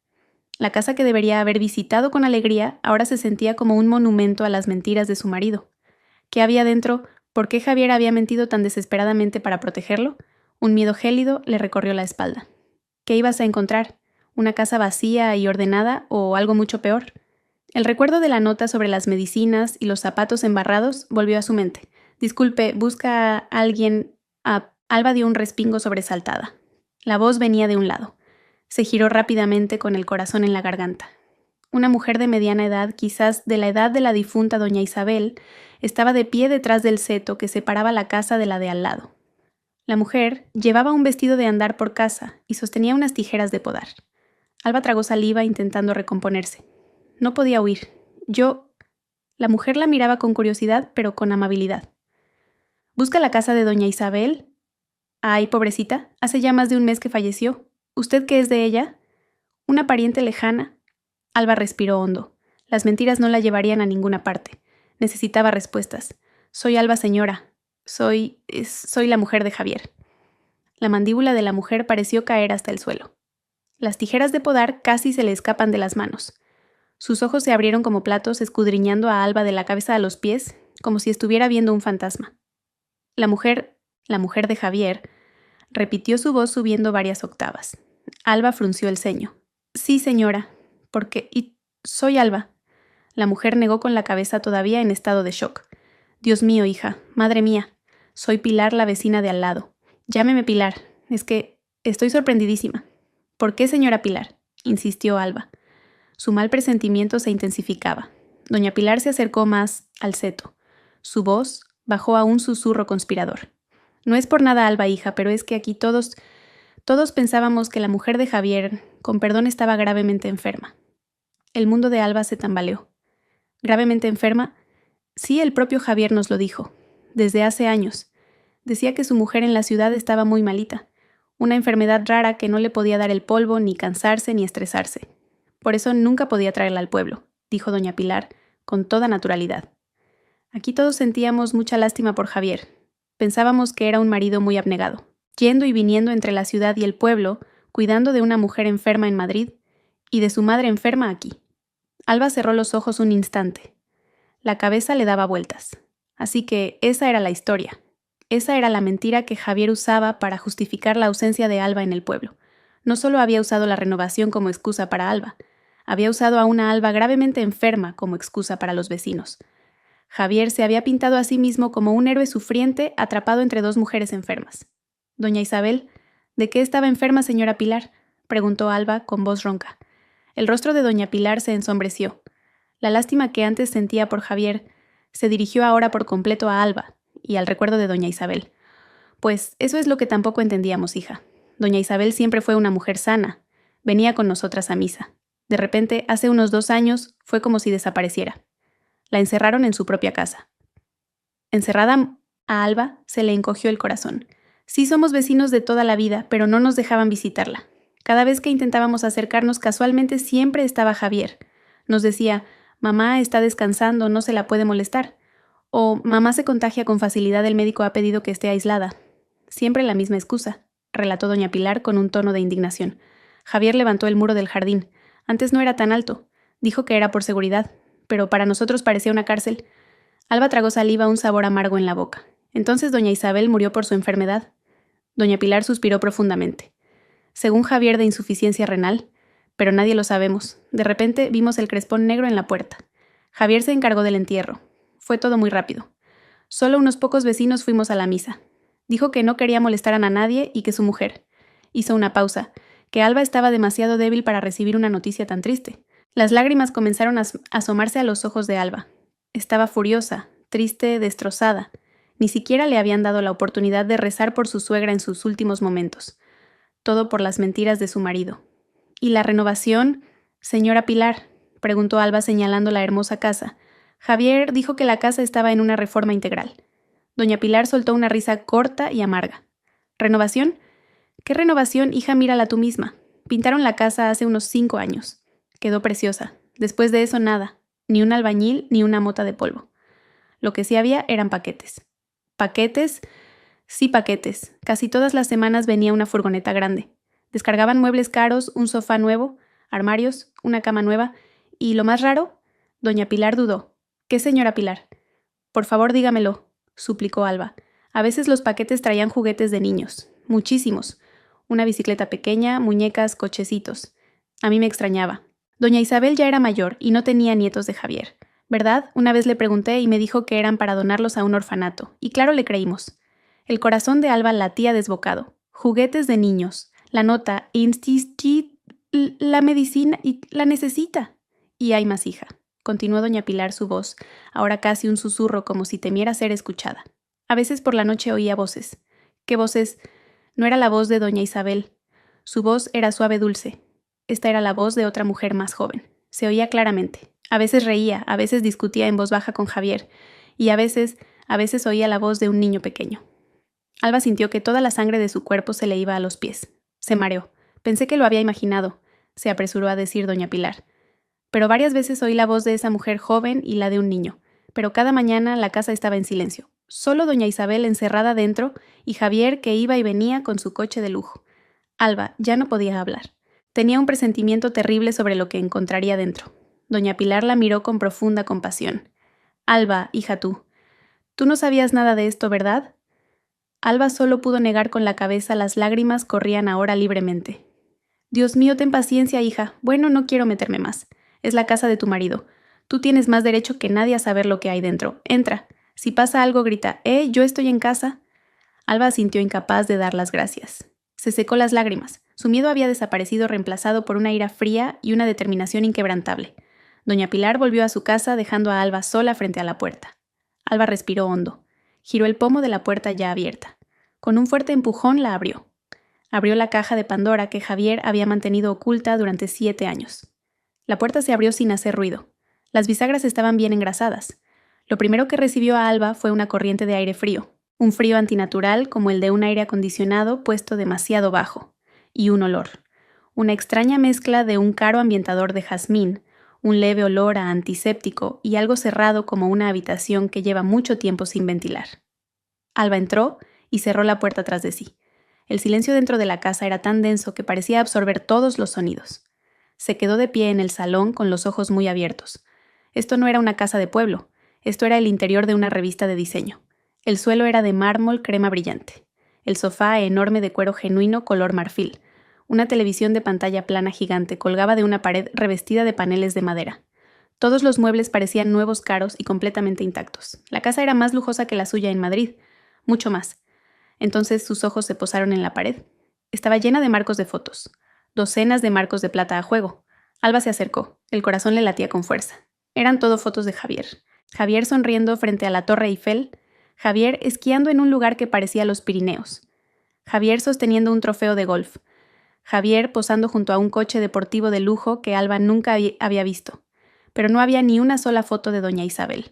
La casa que debería haber visitado con alegría ahora se sentía como un monumento a las mentiras de su marido. ¿Qué había dentro? ¿Por qué Javier había mentido tan desesperadamente para protegerlo? Un miedo gélido le recorrió la espalda. ¿Qué ibas a encontrar? ¿Una casa vacía y ordenada o algo mucho peor? El recuerdo de la nota sobre las medicinas y los zapatos embarrados volvió a su mente. Disculpe, ¿busca a alguien? Alba dio un respingo sobresaltada. La voz venía de un lado. Se giró rápidamente con el corazón en la garganta. Una mujer de mediana edad, quizás de la edad de la difunta doña Isabel, estaba de pie detrás del seto que separaba la casa de la de al lado. La mujer llevaba un vestido de andar por casa y sostenía unas tijeras de podar. Alba tragó saliva intentando recomponerse. No podía huir. La mujer la miraba con curiosidad, pero con amabilidad. ¿Busca la casa de doña Isabel? Ay, pobrecita, hace ya más de un mes que falleció. ¿Usted qué es de ella? ¿Una pariente lejana? Alba respiró hondo. Las mentiras no la llevarían a ninguna parte. Necesitaba respuestas. Soy Alba, señora. Soy la mujer de Javier. La mandíbula de la mujer pareció caer hasta el suelo. Las tijeras de podar casi se le escapan de las manos. Sus ojos se abrieron como platos, escudriñando a Alba de la cabeza a los pies, como si estuviera viendo un fantasma. La mujer de Javier, repitió su voz subiendo varias octavas. Alba frunció el ceño. Sí, señora. Porque... y soy Alba. La mujer negó con la cabeza todavía en estado de shock. Dios mío, hija. Madre mía. Soy Pilar, la vecina de al lado. Llámeme Pilar. Es que estoy sorprendidísima. ¿Por qué, señora Pilar? Insistió Alba. Su mal presentimiento se intensificaba. Doña Pilar se acercó más al seto. Su voz bajó a un susurro conspirador. No es por nada, Alba, hija, pero es que aquí todos pensábamos que la mujer de Javier, con perdón, estaba gravemente enferma. El mundo de Alba se tambaleó. ¿Gravemente enferma? Sí, el propio Javier nos lo dijo. Desde hace años. Decía que su mujer en la ciudad estaba muy malita. Una enfermedad rara que no le podía dar el polvo, ni cansarse, ni estresarse. Por eso nunca podía traerla al pueblo, dijo doña Pilar, con toda naturalidad. Aquí todos sentíamos mucha lástima por Javier. Pensábamos que era un marido muy abnegado, yendo y viniendo entre la ciudad y el pueblo, cuidando de una mujer enferma en Madrid y de su madre enferma aquí. Alba cerró los ojos un instante. La cabeza le daba vueltas. Así que esa era la historia. Esa era la mentira que Javier usaba para justificar la ausencia de Alba en el pueblo. No solo había usado la renovación como excusa para Alba, había usado a una Alba gravemente enferma como excusa para los vecinos. Javier se había pintado a sí mismo como un héroe sufriente atrapado entre dos mujeres enfermas. Doña Isabel, ¿de qué estaba enferma, señora Pilar?, preguntó Alba con voz ronca. El rostro de doña Pilar se ensombreció. La lástima que antes sentía por Javier se dirigió ahora por completo a Alba y al recuerdo de doña Isabel. Pues eso es lo que tampoco entendíamos, hija. Doña Isabel siempre fue una mujer sana. Venía con nosotras a misa. De repente, hace unos 2 años, fue como si desapareciera. La encerraron en su propia casa. Encerrada, a Alba se le encogió el corazón. Sí somos vecinos de toda la vida, pero no nos dejaban visitarla. Cada vez que intentábamos acercarnos, casualmente siempre estaba Javier. Nos decía, mamá está descansando, no se la puede molestar. O mamá se contagia con facilidad, el médico ha pedido que esté aislada. Siempre la misma excusa, relató doña Pilar con un tono de indignación. Javier levantó el muro del jardín. Antes no era tan alto. Dijo que era por seguridad, pero para nosotros parecía una cárcel. Alba tragó saliva, un sabor amargo en la boca. Entonces doña Isabel murió por su enfermedad. Doña Pilar suspiró profundamente. Según Javier, de insuficiencia renal, pero nadie lo sabemos. De repente vimos el crespón negro en la puerta. Javier se encargó del entierro. Fue todo muy rápido. Solo unos pocos vecinos fuimos a la misa. Dijo que no quería molestar a nadie y que su mujer. Hizo una pausa, que Alba estaba demasiado débil para recibir una noticia tan triste. Las lágrimas comenzaron a asomarse a los ojos de Alba. Estaba furiosa, triste, destrozada. Ni siquiera le habían dado la oportunidad de rezar por su suegra en sus últimos momentos. Todo por las mentiras de su marido. ¿Y la renovación, señora Pilar?, preguntó Alba señalando la hermosa casa. Javier dijo que la casa estaba en una reforma integral. Doña Pilar soltó una risa corta y amarga. ¿Renovación? ¿Qué renovación, hija? Mírala tú misma. Pintaron la casa hace unos 5 años. Quedó preciosa. Después de eso nada. Ni un albañil ni una mota de polvo. Lo que sí había eran paquetes. ¿Paquetes? Sí, paquetes. Casi todas las semanas venía una furgoneta grande. Descargaban muebles caros, un sofá nuevo, armarios, una cama nueva. Y lo más raro, doña Pilar dudó. ¿Qué, señora Pilar? Por favor, dígamelo, suplicó Alba. A veces los paquetes traían juguetes de niños. Muchísimos. Una bicicleta pequeña, muñecas, cochecitos. A mí me extrañaba. Doña Isabel ya era mayor y no tenía nietos de Javier, ¿verdad? Una vez le pregunté y me dijo que eran para donarlos a un orfanato. Y claro, le creímos. El corazón de Alba latía desbocado. Juguetes de niños. La nota, la medicina y la necesita. Y hay más, hija. Continuó doña Pilar, su voz, ahora casi un susurro como si temiera ser escuchada. A veces por la noche oía voces. ¿Qué voces? No era la voz de doña Isabel. Su voz era suave dulce. Esta era la voz de otra mujer más joven. Se oía claramente. A veces reía, a veces discutía en voz baja con Javier, y a veces oía la voz de un niño pequeño. Alba sintió que toda la sangre de su cuerpo se le iba a los pies. Se mareó. Pensé que lo había imaginado, se apresuró a decir doña Pilar. Pero varias veces oí la voz de esa mujer joven y la de un niño. Pero cada mañana la casa estaba en silencio. Solo doña Isabel encerrada dentro y Javier que iba y venía con su coche de lujo. Alba ya no podía hablar. Tenía un presentimiento terrible sobre lo que encontraría dentro. Doña Pilar la miró con profunda compasión. Alba, hija tú no sabías nada de esto, ¿verdad? Alba solo pudo negar con la cabeza, las lágrimas corrían ahora libremente. Dios mío, ten paciencia, hija. Bueno, no quiero meterme más. Es la casa de tu marido. Tú tienes más derecho que nadie a saber lo que hay dentro. Entra. Si pasa algo, grita, yo estoy en casa. Alba sintió incapaz de dar las gracias. Se secó las lágrimas. Su miedo había desaparecido reemplazado por una ira fría y una determinación inquebrantable. Doña Pilar volvió a su casa dejando a Alba sola frente a la puerta. Alba respiró hondo. Giró el pomo de la puerta ya abierta. Con un fuerte empujón la abrió. Abrió la caja de Pandora que Javier había mantenido oculta durante 7 años. La puerta se abrió sin hacer ruido. Las bisagras estaban bien engrasadas. Lo primero que recibió a Alba fue una corriente de aire frío, un frío antinatural como el de un aire acondicionado puesto demasiado bajo, y un olor. Una extraña mezcla de un caro ambientador de jazmín, un leve olor a antiséptico y algo cerrado como una habitación que lleva mucho tiempo sin ventilar. Alba entró y cerró la puerta tras de sí. El silencio dentro de la casa era tan denso que parecía absorber todos los sonidos. Se quedó de pie en el salón con los ojos muy abiertos. Esto no era una casa de pueblo, esto era el interior de una revista de diseño. El suelo era de mármol crema brillante. El sofá enorme de cuero genuino color marfil. Una televisión de pantalla plana gigante colgaba de una pared revestida de paneles de madera. Todos los muebles parecían nuevos, caros y completamente intactos. La casa era más lujosa que la suya en Madrid, mucho más. Entonces sus ojos se posaron en la pared. Estaba llena de marcos de fotos. Docenas de marcos de plata a juego. Alba se acercó. El corazón le latía con fuerza. Eran todo fotos de Javier. Javier sonriendo frente a la Torre Eiffel. Javier esquiando en un lugar que parecía los Pirineos. Javier sosteniendo un trofeo de golf. Javier posando junto a un coche deportivo de lujo que Alba nunca había visto. Pero no había ni una sola foto de doña Isabel.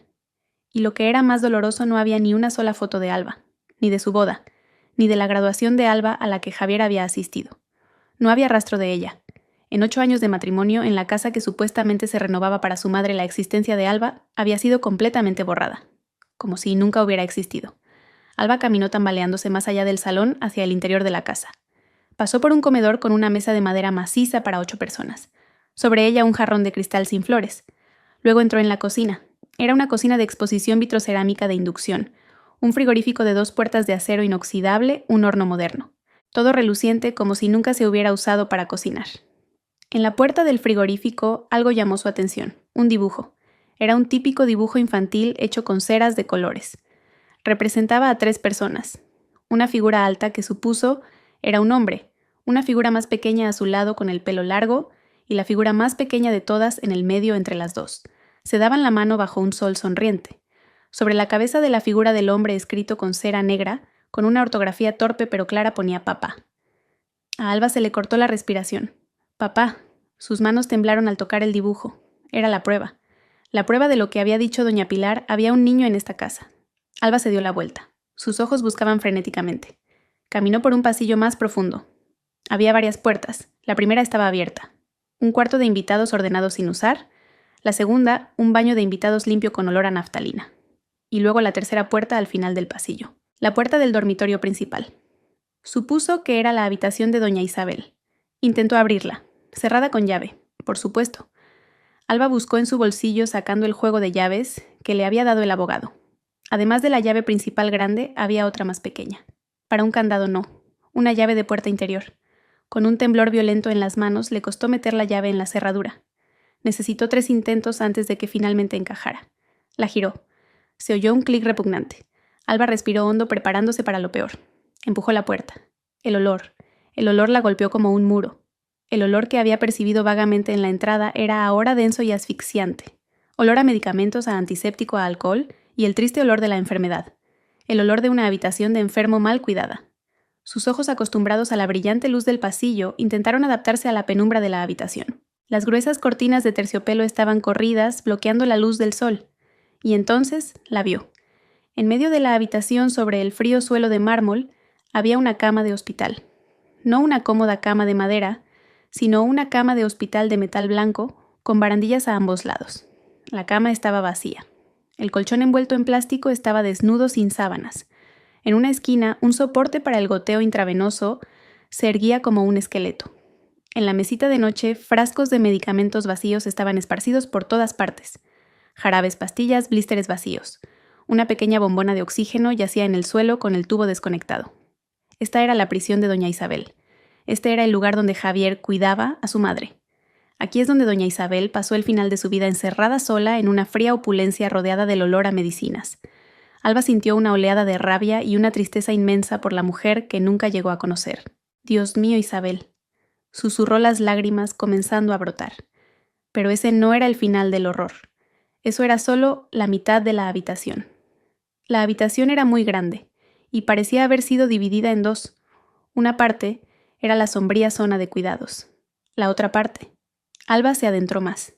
Y lo que era más doloroso, no había ni una sola foto de Alba, ni de su boda, ni de la graduación de Alba a la que Javier había asistido. No había rastro de ella. En 8 años de matrimonio, en la casa que supuestamente se renovaba para su madre, la existencia de Alba había sido completamente borrada, como si nunca hubiera existido. Alba caminó tambaleándose más allá del salón hacia el interior de la casa. Pasó por un comedor con una mesa de madera maciza para 8 personas. Sobre ella un jarrón de cristal sin flores. Luego entró en la cocina. Era una cocina de exposición vitrocerámica de inducción, un frigorífico de 2 puertas de acero inoxidable, un horno moderno. Todo reluciente como si nunca se hubiera usado para cocinar. En la puerta del frigorífico algo llamó su atención, un dibujo. Era un típico dibujo infantil hecho con ceras de colores. Representaba a 3 personas. Una figura alta que supuso era un hombre, una figura más pequeña a su lado con el pelo largo y la figura más pequeña de todas en el medio entre las dos. Se daban la mano bajo un sol sonriente. Sobre la cabeza de la figura del hombre escrito con cera negra, con una ortografía torpe pero clara ponía papá. A Alba se le cortó la respiración. Papá. Sus manos temblaron al tocar el dibujo. Era la prueba. La prueba de lo que había dicho doña Pilar, había un niño en esta casa. Alba se dio la vuelta. Sus ojos buscaban frenéticamente. Caminó por un pasillo más profundo. Había varias puertas. La primera estaba abierta. Un cuarto de invitados ordenado sin usar. La segunda, un baño de invitados limpio con olor a naftalina. Y luego la tercera puerta al final del pasillo. La puerta del dormitorio principal. Supuso que era la habitación de doña Isabel. Intentó abrirla. Cerrada con llave, por supuesto. Alba buscó en su bolsillo sacando el juego de llaves que le había dado el abogado. Además de la llave principal grande, había otra más pequeña. Para un candado no, una llave de puerta interior. Con un temblor violento en las manos, le costó meter la llave en la cerradura. Necesitó 3 intentos antes de que finalmente encajara. La giró. Se oyó un clic repugnante. Alba respiró hondo preparándose para lo peor. Empujó la puerta. El olor la golpeó como un muro. El olor que había percibido vagamente en la entrada era ahora denso y asfixiante. Olor a medicamentos, a antiséptico, a alcohol y el triste olor de la enfermedad. El olor de una habitación de enfermo mal cuidada. Sus ojos, acostumbrados a la brillante luz del pasillo, intentaron adaptarse a la penumbra de la habitación. Las gruesas cortinas de terciopelo estaban corridas, bloqueando la luz del sol. Y entonces la vio. En medio de la habitación, sobre el frío suelo de mármol, había una cama de hospital. No una cómoda cama de madera, sino una cama de hospital de metal blanco, con barandillas a ambos lados. La cama estaba vacía. El colchón envuelto en plástico estaba desnudo sin sábanas. En una esquina, un soporte para el goteo intravenoso se erguía como un esqueleto. En la mesita de noche, frascos de medicamentos vacíos estaban esparcidos por todas partes. Jarabes, pastillas, blísteres vacíos. Una pequeña bombona de oxígeno yacía en el suelo con el tubo desconectado. Esta era la prisión de doña Isabel. Este era el lugar donde Javier cuidaba a su madre. Aquí es donde doña Isabel pasó el final de su vida encerrada sola en una fría opulencia rodeada del olor a medicinas. Alba sintió una oleada de rabia y una tristeza inmensa por la mujer que nunca llegó a conocer. «Dios mío, Isabel», susurró las lágrimas comenzando a brotar. Pero ese no era el final del horror. Eso era solo la mitad de la habitación. La habitación era muy grande y parecía haber sido dividida en dos. Una parte era la sombría zona de cuidados. La otra parte. Alba se adentró más.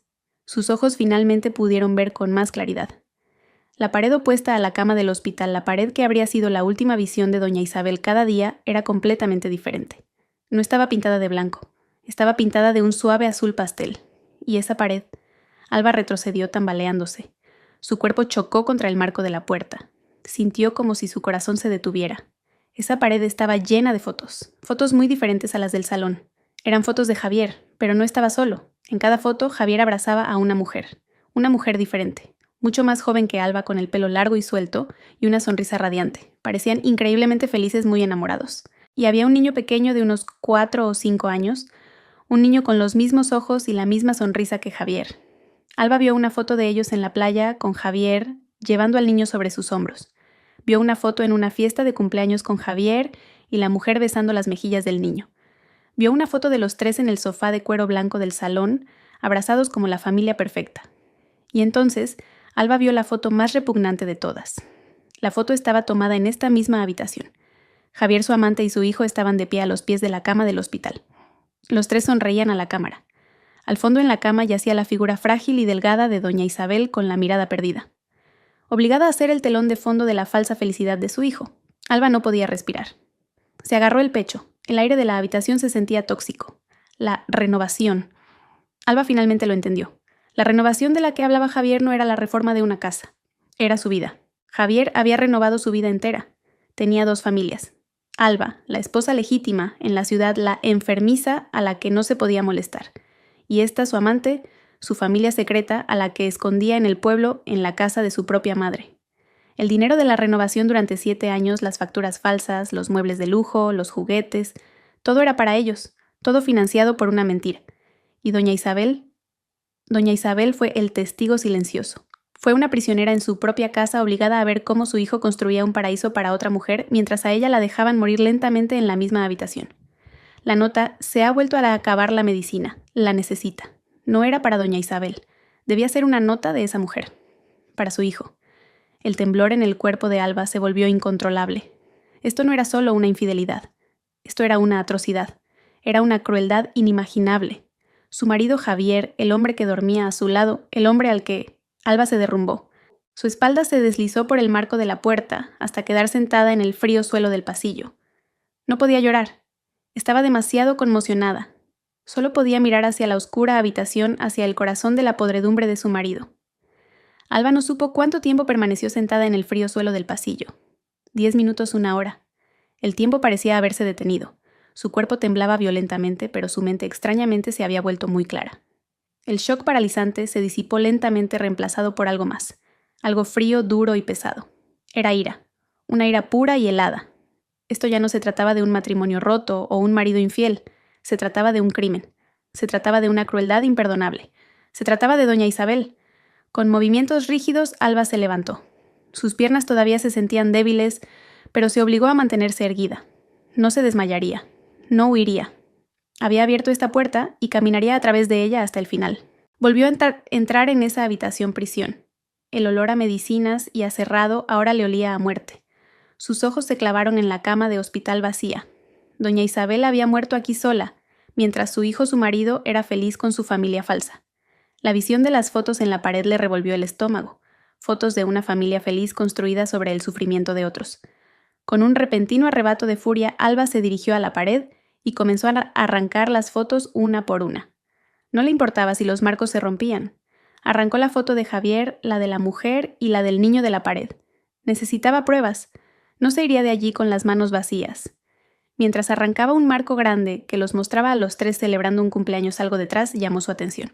Sus ojos finalmente pudieron ver con más claridad. La pared opuesta a la cama del hospital, la pared que habría sido la última visión de doña Isabel cada día, era completamente diferente. No estaba pintada de blanco, estaba pintada de un suave azul pastel. Y esa pared, Alba retrocedió tambaleándose. Su cuerpo chocó contra el marco de la puerta. Sintió como si su corazón se detuviera. Esa pared estaba llena de fotos muy diferentes a las del salón. Eran fotos de Javier, pero no estaba solo. En cada foto, Javier abrazaba a una mujer diferente, mucho más joven que Alba, con el pelo largo y suelto y una sonrisa radiante. Parecían increíblemente felices, muy enamorados. Y había un niño pequeño de unos 4 o 5 años, un niño con los mismos ojos y la misma sonrisa que Javier. Alba vio una foto de ellos en la playa con Javier llevando al niño sobre sus hombros. Vio una foto en una fiesta de cumpleaños con Javier y la mujer besando las mejillas del niño. Vio una foto de los tres en el sofá de cuero blanco del salón, abrazados como la familia perfecta. Y entonces, Alba vio la foto más repugnante de todas. La foto estaba tomada en esta misma habitación. Javier, su amante y su hijo estaban de pie a los pies de la cama del hospital. Los tres sonreían a la cámara. Al fondo en la cama yacía la figura frágil y delgada de doña Isabel con la mirada perdida. Obligada a ser el telón de fondo de la falsa felicidad de su hijo, Alba no podía respirar. Se agarró el pecho. El aire de la habitación se sentía tóxico. La renovación. Alba finalmente lo entendió. La renovación de la que hablaba Javier no era la reforma de una casa. Era su vida. Javier había renovado su vida entera. Tenía 2 familias. Alba, la esposa legítima, en la ciudad la enfermiza a la que no se podía molestar. Y esta, su amante, su familia secreta a la que escondía en el pueblo, en la casa de su propia madre. El dinero de la renovación durante 7 años, las facturas falsas, los muebles de lujo, los juguetes, todo era para ellos, todo financiado por una mentira. Y doña Isabel fue el testigo silencioso. Fue una prisionera en su propia casa, obligada a ver cómo su hijo construía un paraíso para otra mujer, mientras a ella la dejaban morir lentamente en la misma habitación. La nota: se ha vuelto a acabar la medicina, la necesita. No era para doña Isabel. Debía ser una nota de esa mujer. Para su hijo. El temblor en el cuerpo de Alba se volvió incontrolable. Esto no era solo una infidelidad. Esto era una atrocidad. Era una crueldad inimaginable. Su marido Javier, el hombre que dormía a su lado, el hombre al que Alba se derrumbó. Su espalda se deslizó por el marco de la puerta hasta quedar sentada en el frío suelo del pasillo. No podía llorar. Estaba demasiado conmocionada. Solo podía mirar hacia la oscura habitación, hacia el corazón de la podredumbre de su marido. Alba no supo cuánto tiempo permaneció sentada en el frío suelo del pasillo. 10 minutos, 1 hora. El tiempo parecía haberse detenido. Su cuerpo temblaba violentamente, pero su mente extrañamente se había vuelto muy clara. El shock paralizante se disipó lentamente, reemplazado por algo más. Algo frío, duro y pesado. Era ira. Una ira pura y helada. Esto ya no se trataba de un matrimonio roto o un marido infiel. Se trataba de un crimen. Se trataba de una crueldad imperdonable. Se trataba de doña Isabel. Con movimientos rígidos, Alba se levantó. Sus piernas todavía se sentían débiles, pero se obligó a mantenerse erguida. No se desmayaría. No huiría. Había abierto esta puerta y caminaría a través de ella hasta el final. Volvió a entrar en esa habitación prisión. El olor a medicinas y a cerrado ahora le olía a muerte. Sus ojos se clavaron en la cama de hospital vacía. Doña Isabel había muerto aquí sola, mientras su hijo, su marido, era feliz con su familia falsa. La visión de las fotos en la pared le revolvió el estómago. Fotos de una familia feliz construida sobre el sufrimiento de otros. Con un repentino arrebato de furia, Alba se dirigió a la pared y comenzó a arrancar las fotos una por una. No le importaba si los marcos se rompían. Arrancó la foto de Javier, la de la mujer y la del niño de la pared. Necesitaba pruebas. No se iría de allí con las manos vacías. Mientras arrancaba un marco grande que los mostraba a los tres celebrando un cumpleaños algo detrás, llamó su atención.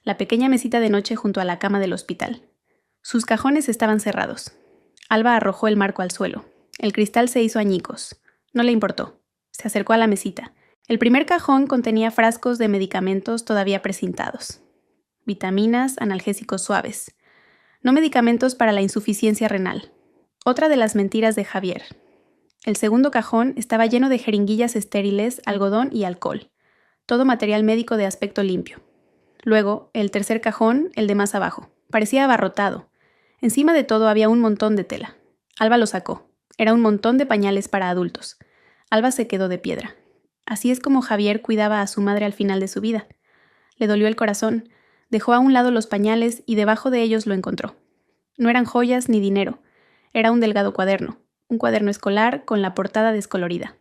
La pequeña mesita de noche junto a la cama del hospital. Sus cajones estaban cerrados. Alba arrojó el marco al suelo. El cristal se hizo añicos. No le importó. Se acercó a la mesita. El primer cajón contenía frascos de medicamentos todavía precintados. Vitaminas, analgésicos suaves. No medicamentos para la insuficiencia renal. Otra de las mentiras de Javier. El segundo cajón estaba lleno de jeringuillas estériles, algodón y alcohol. Todo material médico de aspecto limpio. Luego, el tercer cajón, el de más abajo. Parecía abarrotado. Encima de todo había un montón de tela. Alba lo sacó. Era un montón de pañales para adultos. Alba se quedó de piedra. Así es como Javier cuidaba a su madre al final de su vida. Le dolió el corazón. Dejó a un lado los pañales y debajo de ellos lo encontró. No eran joyas ni dinero. Era un delgado cuaderno. Un cuaderno escolar con la portada descolorida.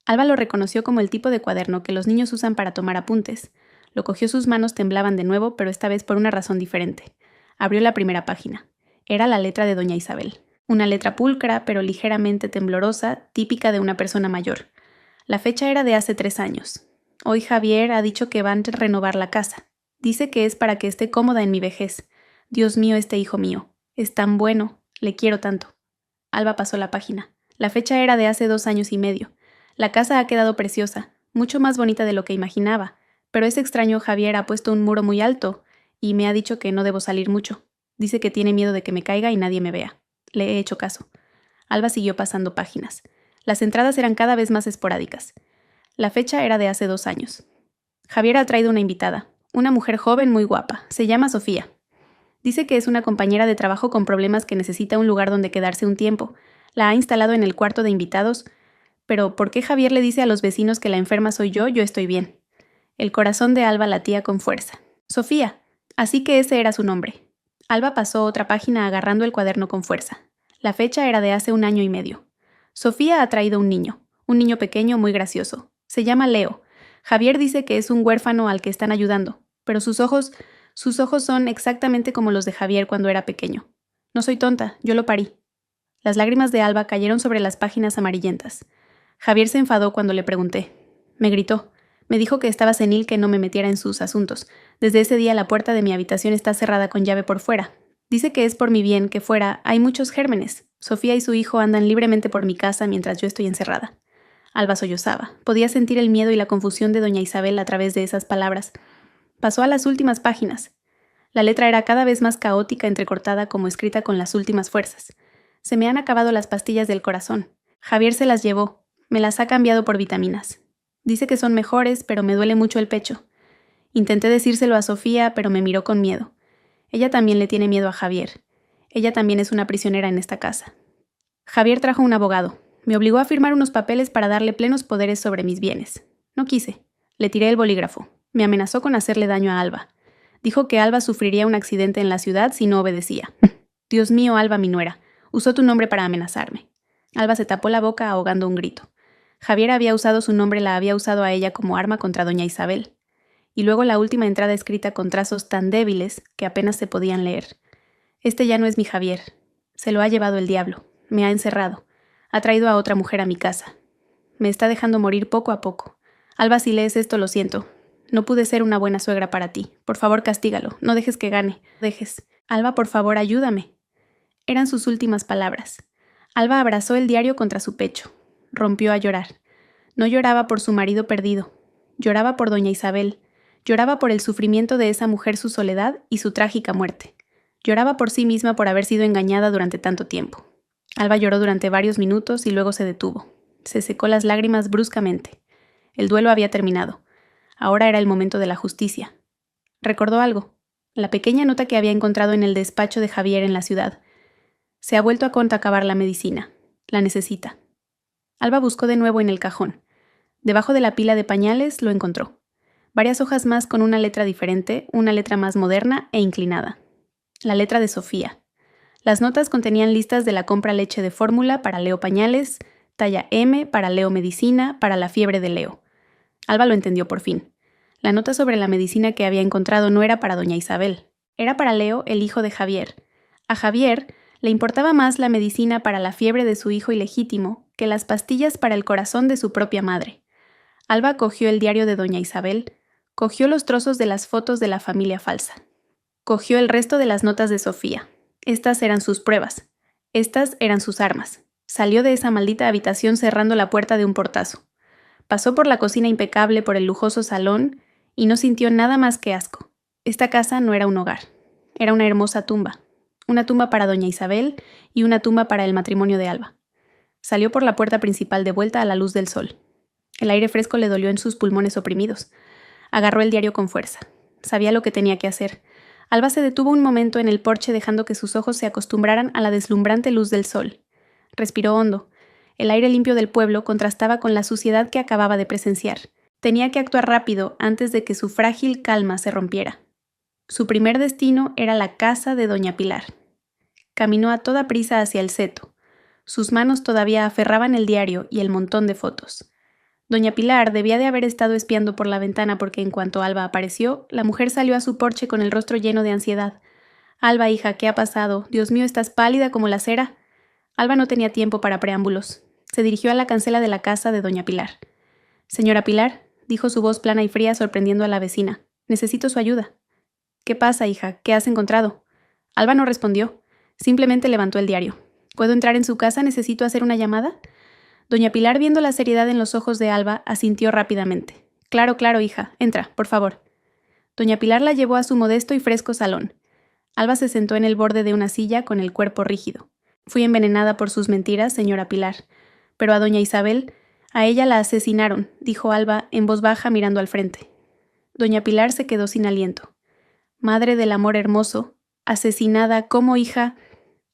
Alba lo reconoció como el tipo de cuaderno que los niños usan para tomar apuntes. Lo cogió, sus manos temblaban de nuevo, pero esta vez por una razón diferente. Abrió la primera página. Era la letra de doña Isabel. Una letra pulcra, pero ligeramente temblorosa, típica de una persona mayor. La fecha era de hace 3 años. Hoy Javier ha dicho que van a renovar la casa. Dice que es para que esté cómoda en mi vejez. Dios mío, este hijo mío. Es tan bueno. Le quiero tanto. Alba pasó la página. La fecha era de hace 2 años y medio. La casa ha quedado preciosa, mucho más bonita de lo que imaginaba. Pero es extraño, Javier ha puesto un muro muy alto y me ha dicho que no debo salir mucho. Dice que tiene miedo de que me caiga y nadie me vea. Le he hecho caso. Alba siguió pasando páginas. Las entradas eran cada vez más esporádicas. La fecha era de hace 2 años. Javier ha traído una invitada, una mujer joven muy guapa. Se llama Sofía. Dice que es una compañera de trabajo con problemas que necesita un lugar donde quedarse un tiempo. La ha instalado en el cuarto de invitados. Pero ¿por qué Javier le dice a los vecinos que la enferma soy yo? Yo estoy bien. El corazón de Alba latía con fuerza. Sofía. Así que ese era su nombre. Alba pasó otra página agarrando el cuaderno con fuerza. La fecha era de hace 1 año y medio. Sofía ha traído un niño pequeño muy gracioso. Se llama Leo. Javier dice que es un huérfano al que están ayudando, pero sus ojos son exactamente como los de Javier cuando era pequeño. No soy tonta, yo lo parí. Las lágrimas de Alba cayeron sobre las páginas amarillentas. Javier se enfadó cuando le pregunté. Me gritó. Me dijo que estaba senil, que no me metiera en sus asuntos. Desde ese día la puerta de mi habitación está cerrada con llave por fuera. Dice que es por mi bien que fuera hay muchos gérmenes. Sofía y su hijo andan libremente por mi casa mientras yo estoy encerrada. Alba sollozaba. Podía sentir el miedo y la confusión de doña Isabel a través de esas palabras. Pasó a las últimas páginas. La letra era cada vez más caótica, entrecortada, como escrita con las últimas fuerzas. Se me han acabado las pastillas del corazón. Javier se las llevó. Me las ha cambiado por vitaminas. Dice que son mejores, pero me duele mucho el pecho. Intenté decírselo a Sofía, pero me miró con miedo. Ella también le tiene miedo a Javier. Ella también es una prisionera en esta casa. Javier trajo un abogado. Me obligó a firmar unos papeles para darle plenos poderes sobre mis bienes. No quise. Le tiré el bolígrafo. Me amenazó con hacerle daño a Alba. Dijo que Alba sufriría un accidente en la ciudad si no obedecía. Dios mío, Alba, mi nuera. Usó tu nombre para amenazarme. Alba se tapó la boca ahogando un grito. Javier había usado su nombre, la había usado a ella como arma contra doña Isabel. Y luego la última entrada escrita con trazos tan débiles que apenas se podían leer. Este ya no es mi Javier. Se lo ha llevado el diablo. Me ha encerrado. Ha traído a otra mujer a mi casa. Me está dejando morir poco a poco. Alba, si lees esto, lo siento. No pude ser una buena suegra para ti. Por favor, castígalo. No dejes que gane. Dejes. Alba, por favor, ayúdame. Eran sus últimas palabras. Alba abrazó el diario contra su pecho. Rompió a llorar. No lloraba por su marido perdido. Lloraba por doña Isabel. Lloraba por el sufrimiento de esa mujer, su soledad y su trágica muerte. Lloraba por sí misma por haber sido engañada durante tanto tiempo. Alba lloró durante varios minutos y luego se detuvo. Se secó las lágrimas bruscamente. El duelo había terminado. Ahora era el momento de la justicia. Recordó algo. La pequeña nota que había encontrado en el despacho de Javier en la ciudad. Se ha vuelto a acabar la medicina. La necesita. Alba buscó de nuevo en el cajón. Debajo de la pila de pañales lo encontró. Varias hojas más con una letra diferente, una letra más moderna e inclinada. La letra de Sofía. Las notas contenían listas de la compra leche de fórmula para Leo pañales, talla M para Leo medicina, para la fiebre de Leo. Alba lo entendió por fin. La nota sobre la medicina que había encontrado no era para doña Isabel. Era para Leo, el hijo de Javier. A Javier le importaba más la medicina para la fiebre de su hijo ilegítimo que las pastillas para el corazón de su propia madre. Alba cogió el diario de doña Isabel, cogió los trozos de las fotos de la familia falsa. Cogió el resto de las notas de Sofía. Estas eran sus pruebas. Estas eran sus armas. Salió de esa maldita habitación cerrando la puerta de un portazo. Pasó por la cocina impecable, por el lujoso salón, y no sintió nada más que asco. Esta casa no era un hogar, era una hermosa tumba. Una tumba para doña Isabel y una tumba para el matrimonio de Alba. Salió por la puerta principal de vuelta a la luz del sol. El aire fresco le dolió en sus pulmones oprimidos. Agarró el diario con fuerza. Sabía lo que tenía que hacer. Alba se detuvo un momento en el porche dejando que sus ojos se acostumbraran a la deslumbrante luz del sol. Respiró hondo. El aire limpio del pueblo contrastaba con la suciedad que acababa de presenciar. Tenía que actuar rápido antes de que su frágil calma se rompiera. Su primer destino era la casa de doña Pilar. Caminó a toda prisa hacia el seto. Sus manos todavía aferraban el diario y el montón de fotos. Doña Pilar debía de haber estado espiando por la ventana porque en cuanto Alba apareció, la mujer salió a su porche con el rostro lleno de ansiedad. «Alba, hija, ¿qué ha pasado? Dios mío, estás pálida como la cera». Alba no tenía tiempo para preámbulos. Se dirigió a la cancela de la casa de doña Pilar. «Señora Pilar», dijo su voz plana y fría sorprendiendo a la vecina. «Necesito su ayuda». «¿Qué pasa, hija? ¿Qué has encontrado?» Alba no respondió. Simplemente levantó el diario. «¿Puedo entrar en su casa? ¿Necesito hacer una llamada?» Doña Pilar, viendo la seriedad en los ojos de Alba, asintió rápidamente. «Claro, claro, hija. Entra, por favor». Doña Pilar la llevó a su modesto y fresco salón. Alba se sentó en el borde de una silla con el cuerpo rígido. «Fui envenenada por sus mentiras, señora Pilar. Pero a doña Isabel, a ella la asesinaron», dijo Alba en voz baja mirando al frente. Doña Pilar se quedó sin aliento. «Madre del amor hermoso, asesinada, ¿cómo, hija?»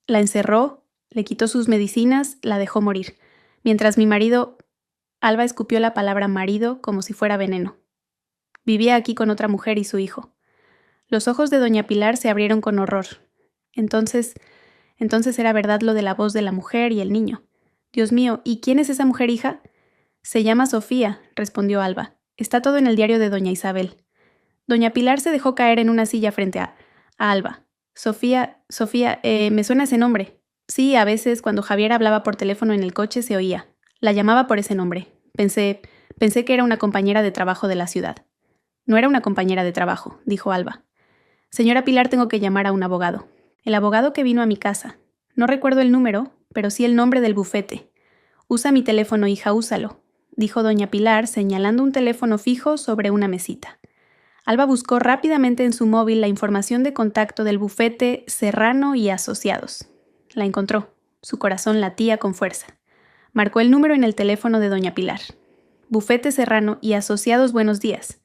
La encerró, le quitó sus medicinas, la dejó morir. Mientras mi marido... Alba escupió la palabra marido como si fuera veneno. Vivía aquí con otra mujer y su hijo. Los ojos de doña Pilar se abrieron con horror. Entonces era verdad lo de la voz de la mujer y el niño. Dios mío, ¿y quién es esa mujer, hija? Se llama Sofía, respondió Alba. Está todo en el diario de doña Isabel. Doña Pilar se dejó caer en una silla frente a Alba. Sofía, me suena ese nombre. Sí, a veces cuando Javier hablaba por teléfono en el coche se oía. La llamaba por ese nombre. Pensé que era una compañera de trabajo de la ciudad. No era una compañera de trabajo, dijo Alba. Señora Pilar, tengo que llamar a un abogado. El abogado que vino a mi casa. No recuerdo el número, pero sí el nombre del bufete. Usa mi teléfono, hija, úsalo, dijo doña Pilar, señalando un teléfono fijo sobre una mesita. Alba buscó rápidamente en su móvil la información de contacto del bufete Serrano y Asociados. La encontró. Su corazón latía con fuerza. Marcó el número en el teléfono de doña Pilar. Bufete Serrano y Asociados, buenos días.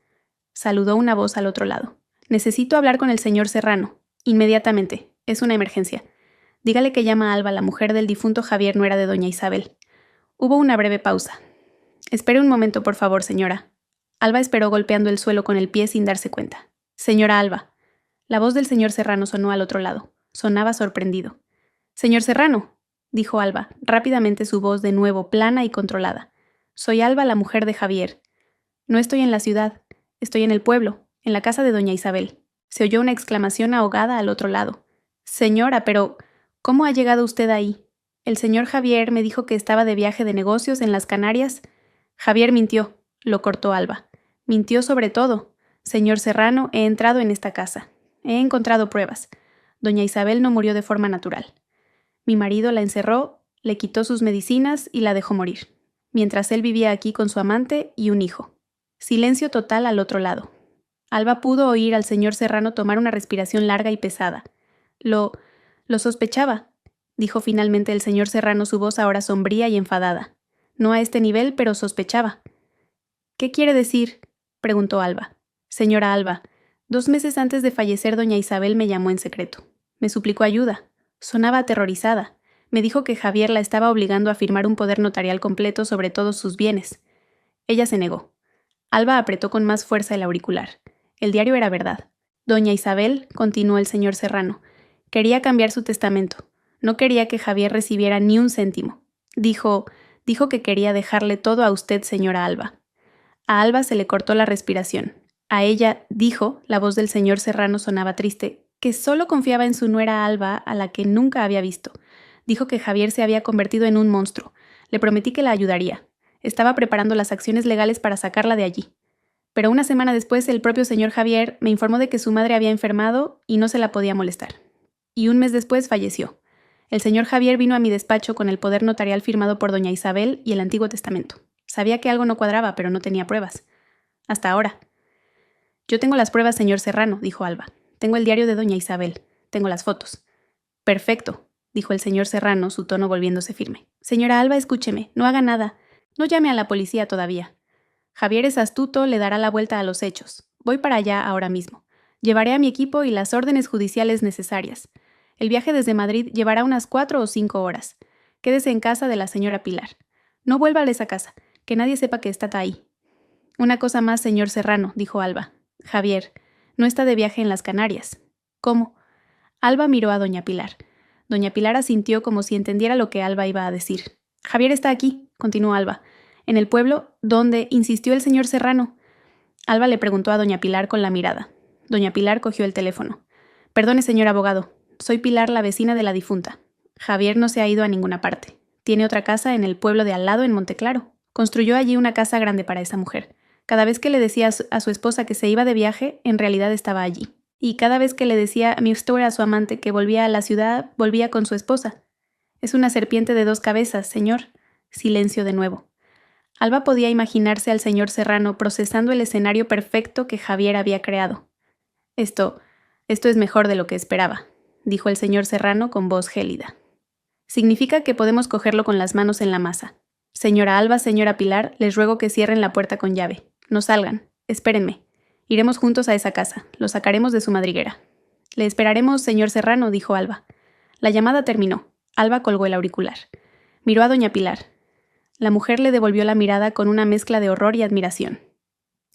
Saludó una voz al otro lado. Necesito hablar con el señor Serrano. Inmediatamente. Es una emergencia. Dígale que llama a Alba, la mujer del difunto Javier, nuera de doña Isabel. Hubo una breve pausa. Espere un momento, por favor, señora. Alba esperó golpeando el suelo con el pie sin darse cuenta. Señora Alba. La voz del señor Serrano sonó al otro lado. Sonaba sorprendido. Señor Serrano, dijo Alba, rápidamente su voz de nuevo plana y controlada. Soy Alba, la mujer de Javier. No estoy en la ciudad. Estoy en el pueblo, en la casa de doña Isabel. Se oyó una exclamación ahogada al otro lado. Señora, pero ¿cómo ha llegado usted ahí? El señor Javier me dijo que estaba de viaje de negocios en las Canarias. Javier mintió, lo cortó Alba. Mintió sobre todo. Señor Serrano, he entrado en esta casa. He encontrado pruebas. Doña Isabel no murió de forma natural. Mi marido la encerró, le quitó sus medicinas y la dejó morir, mientras él vivía aquí con su amante y un hijo. Silencio total al otro lado. Alba pudo oír al señor Serrano tomar una respiración larga y pesada. Lo sospechaba, dijo finalmente el señor Serrano, su voz ahora sombría y enfadada. No a este nivel, pero sospechaba. ¿Qué quiere decir?, preguntó Alba. Señora Alba, 2 meses antes de fallecer doña Isabel me llamó en secreto. Me suplicó ayuda. Sonaba aterrorizada. Me dijo que Javier la estaba obligando a firmar un poder notarial completo sobre todos sus bienes. Ella se negó. Alba apretó con más fuerza el auricular. El diario era verdad. Doña Isabel, continuó el señor Serrano, quería cambiar su testamento. No quería que Javier recibiera ni un céntimo. Dijo que quería dejarle todo a usted, señora Alba. A Alba se le cortó la respiración. A ella, dijo, la voz del señor Serrano sonaba triste, que solo confiaba en su nuera Alba, a la que nunca había visto. Dijo que Javier se había convertido en un monstruo. Le prometí que la ayudaría. Estaba preparando las acciones legales para sacarla de allí. Pero una semana después, el propio señor Javier me informó de que su madre había enfermado y no se la podía molestar. Y un mes después falleció. El señor Javier vino a mi despacho con el poder notarial firmado por doña Isabel y el Antiguo Testamento. Sabía que algo no cuadraba, pero no tenía pruebas. Hasta ahora. Yo tengo las pruebas, señor Serrano, dijo Alba. Tengo el diario de doña Isabel. Tengo las fotos. Perfecto, dijo el señor Serrano, su tono volviéndose firme. Señora Alba, escúcheme, no haga nada. No llame a la policía todavía. Javier es astuto, le dará la vuelta a los hechos. Voy para allá ahora mismo. Llevaré a mi equipo y las órdenes judiciales necesarias. El viaje desde Madrid llevará unas 4 o 5 horas. Quédese en casa de la señora Pilar. No vuelva a esa casa, que nadie sepa que está ahí. Una cosa más, señor Serrano, dijo Alba. Javier, no está de viaje en las Canarias. ¿Cómo? Alba miró a doña Pilar. Doña Pilar asintió como si entendiera lo que Alba iba a decir. Javier está aquí, continuó Alba. En el pueblo, donde insistió el señor Serrano. Alba le preguntó a doña Pilar con la mirada. Doña Pilar cogió el teléfono. Perdone, señor abogado. Soy Pilar, la vecina de la difunta. Javier no se ha ido a ninguna parte. Tiene otra casa en el pueblo de al lado, en Monteclaro. Construyó allí una casa grande para esa mujer. Cada vez que le decía a su esposa que se iba de viaje, en realidad estaba allí. Y cada vez que le decía a Mr. a su amante que volvía a la ciudad, volvía con su esposa. Es una serpiente de 2 cabezas, señor. Silencio de nuevo. Alba podía imaginarse al señor Serrano procesando el escenario perfecto que Javier había creado. Esto es mejor de lo que esperaba, dijo el señor Serrano con voz gélida. Significa que podemos cogerlo con las manos en la masa. Señora Alba, señora Pilar, les ruego que cierren la puerta con llave. No salgan. Espérenme. Iremos juntos a esa casa. Lo sacaremos de su madriguera. Le esperaremos, señor Serrano, dijo Alba. La llamada terminó. Alba colgó el auricular. Miró a doña Pilar. La mujer le devolvió la mirada con una mezcla de horror y admiración.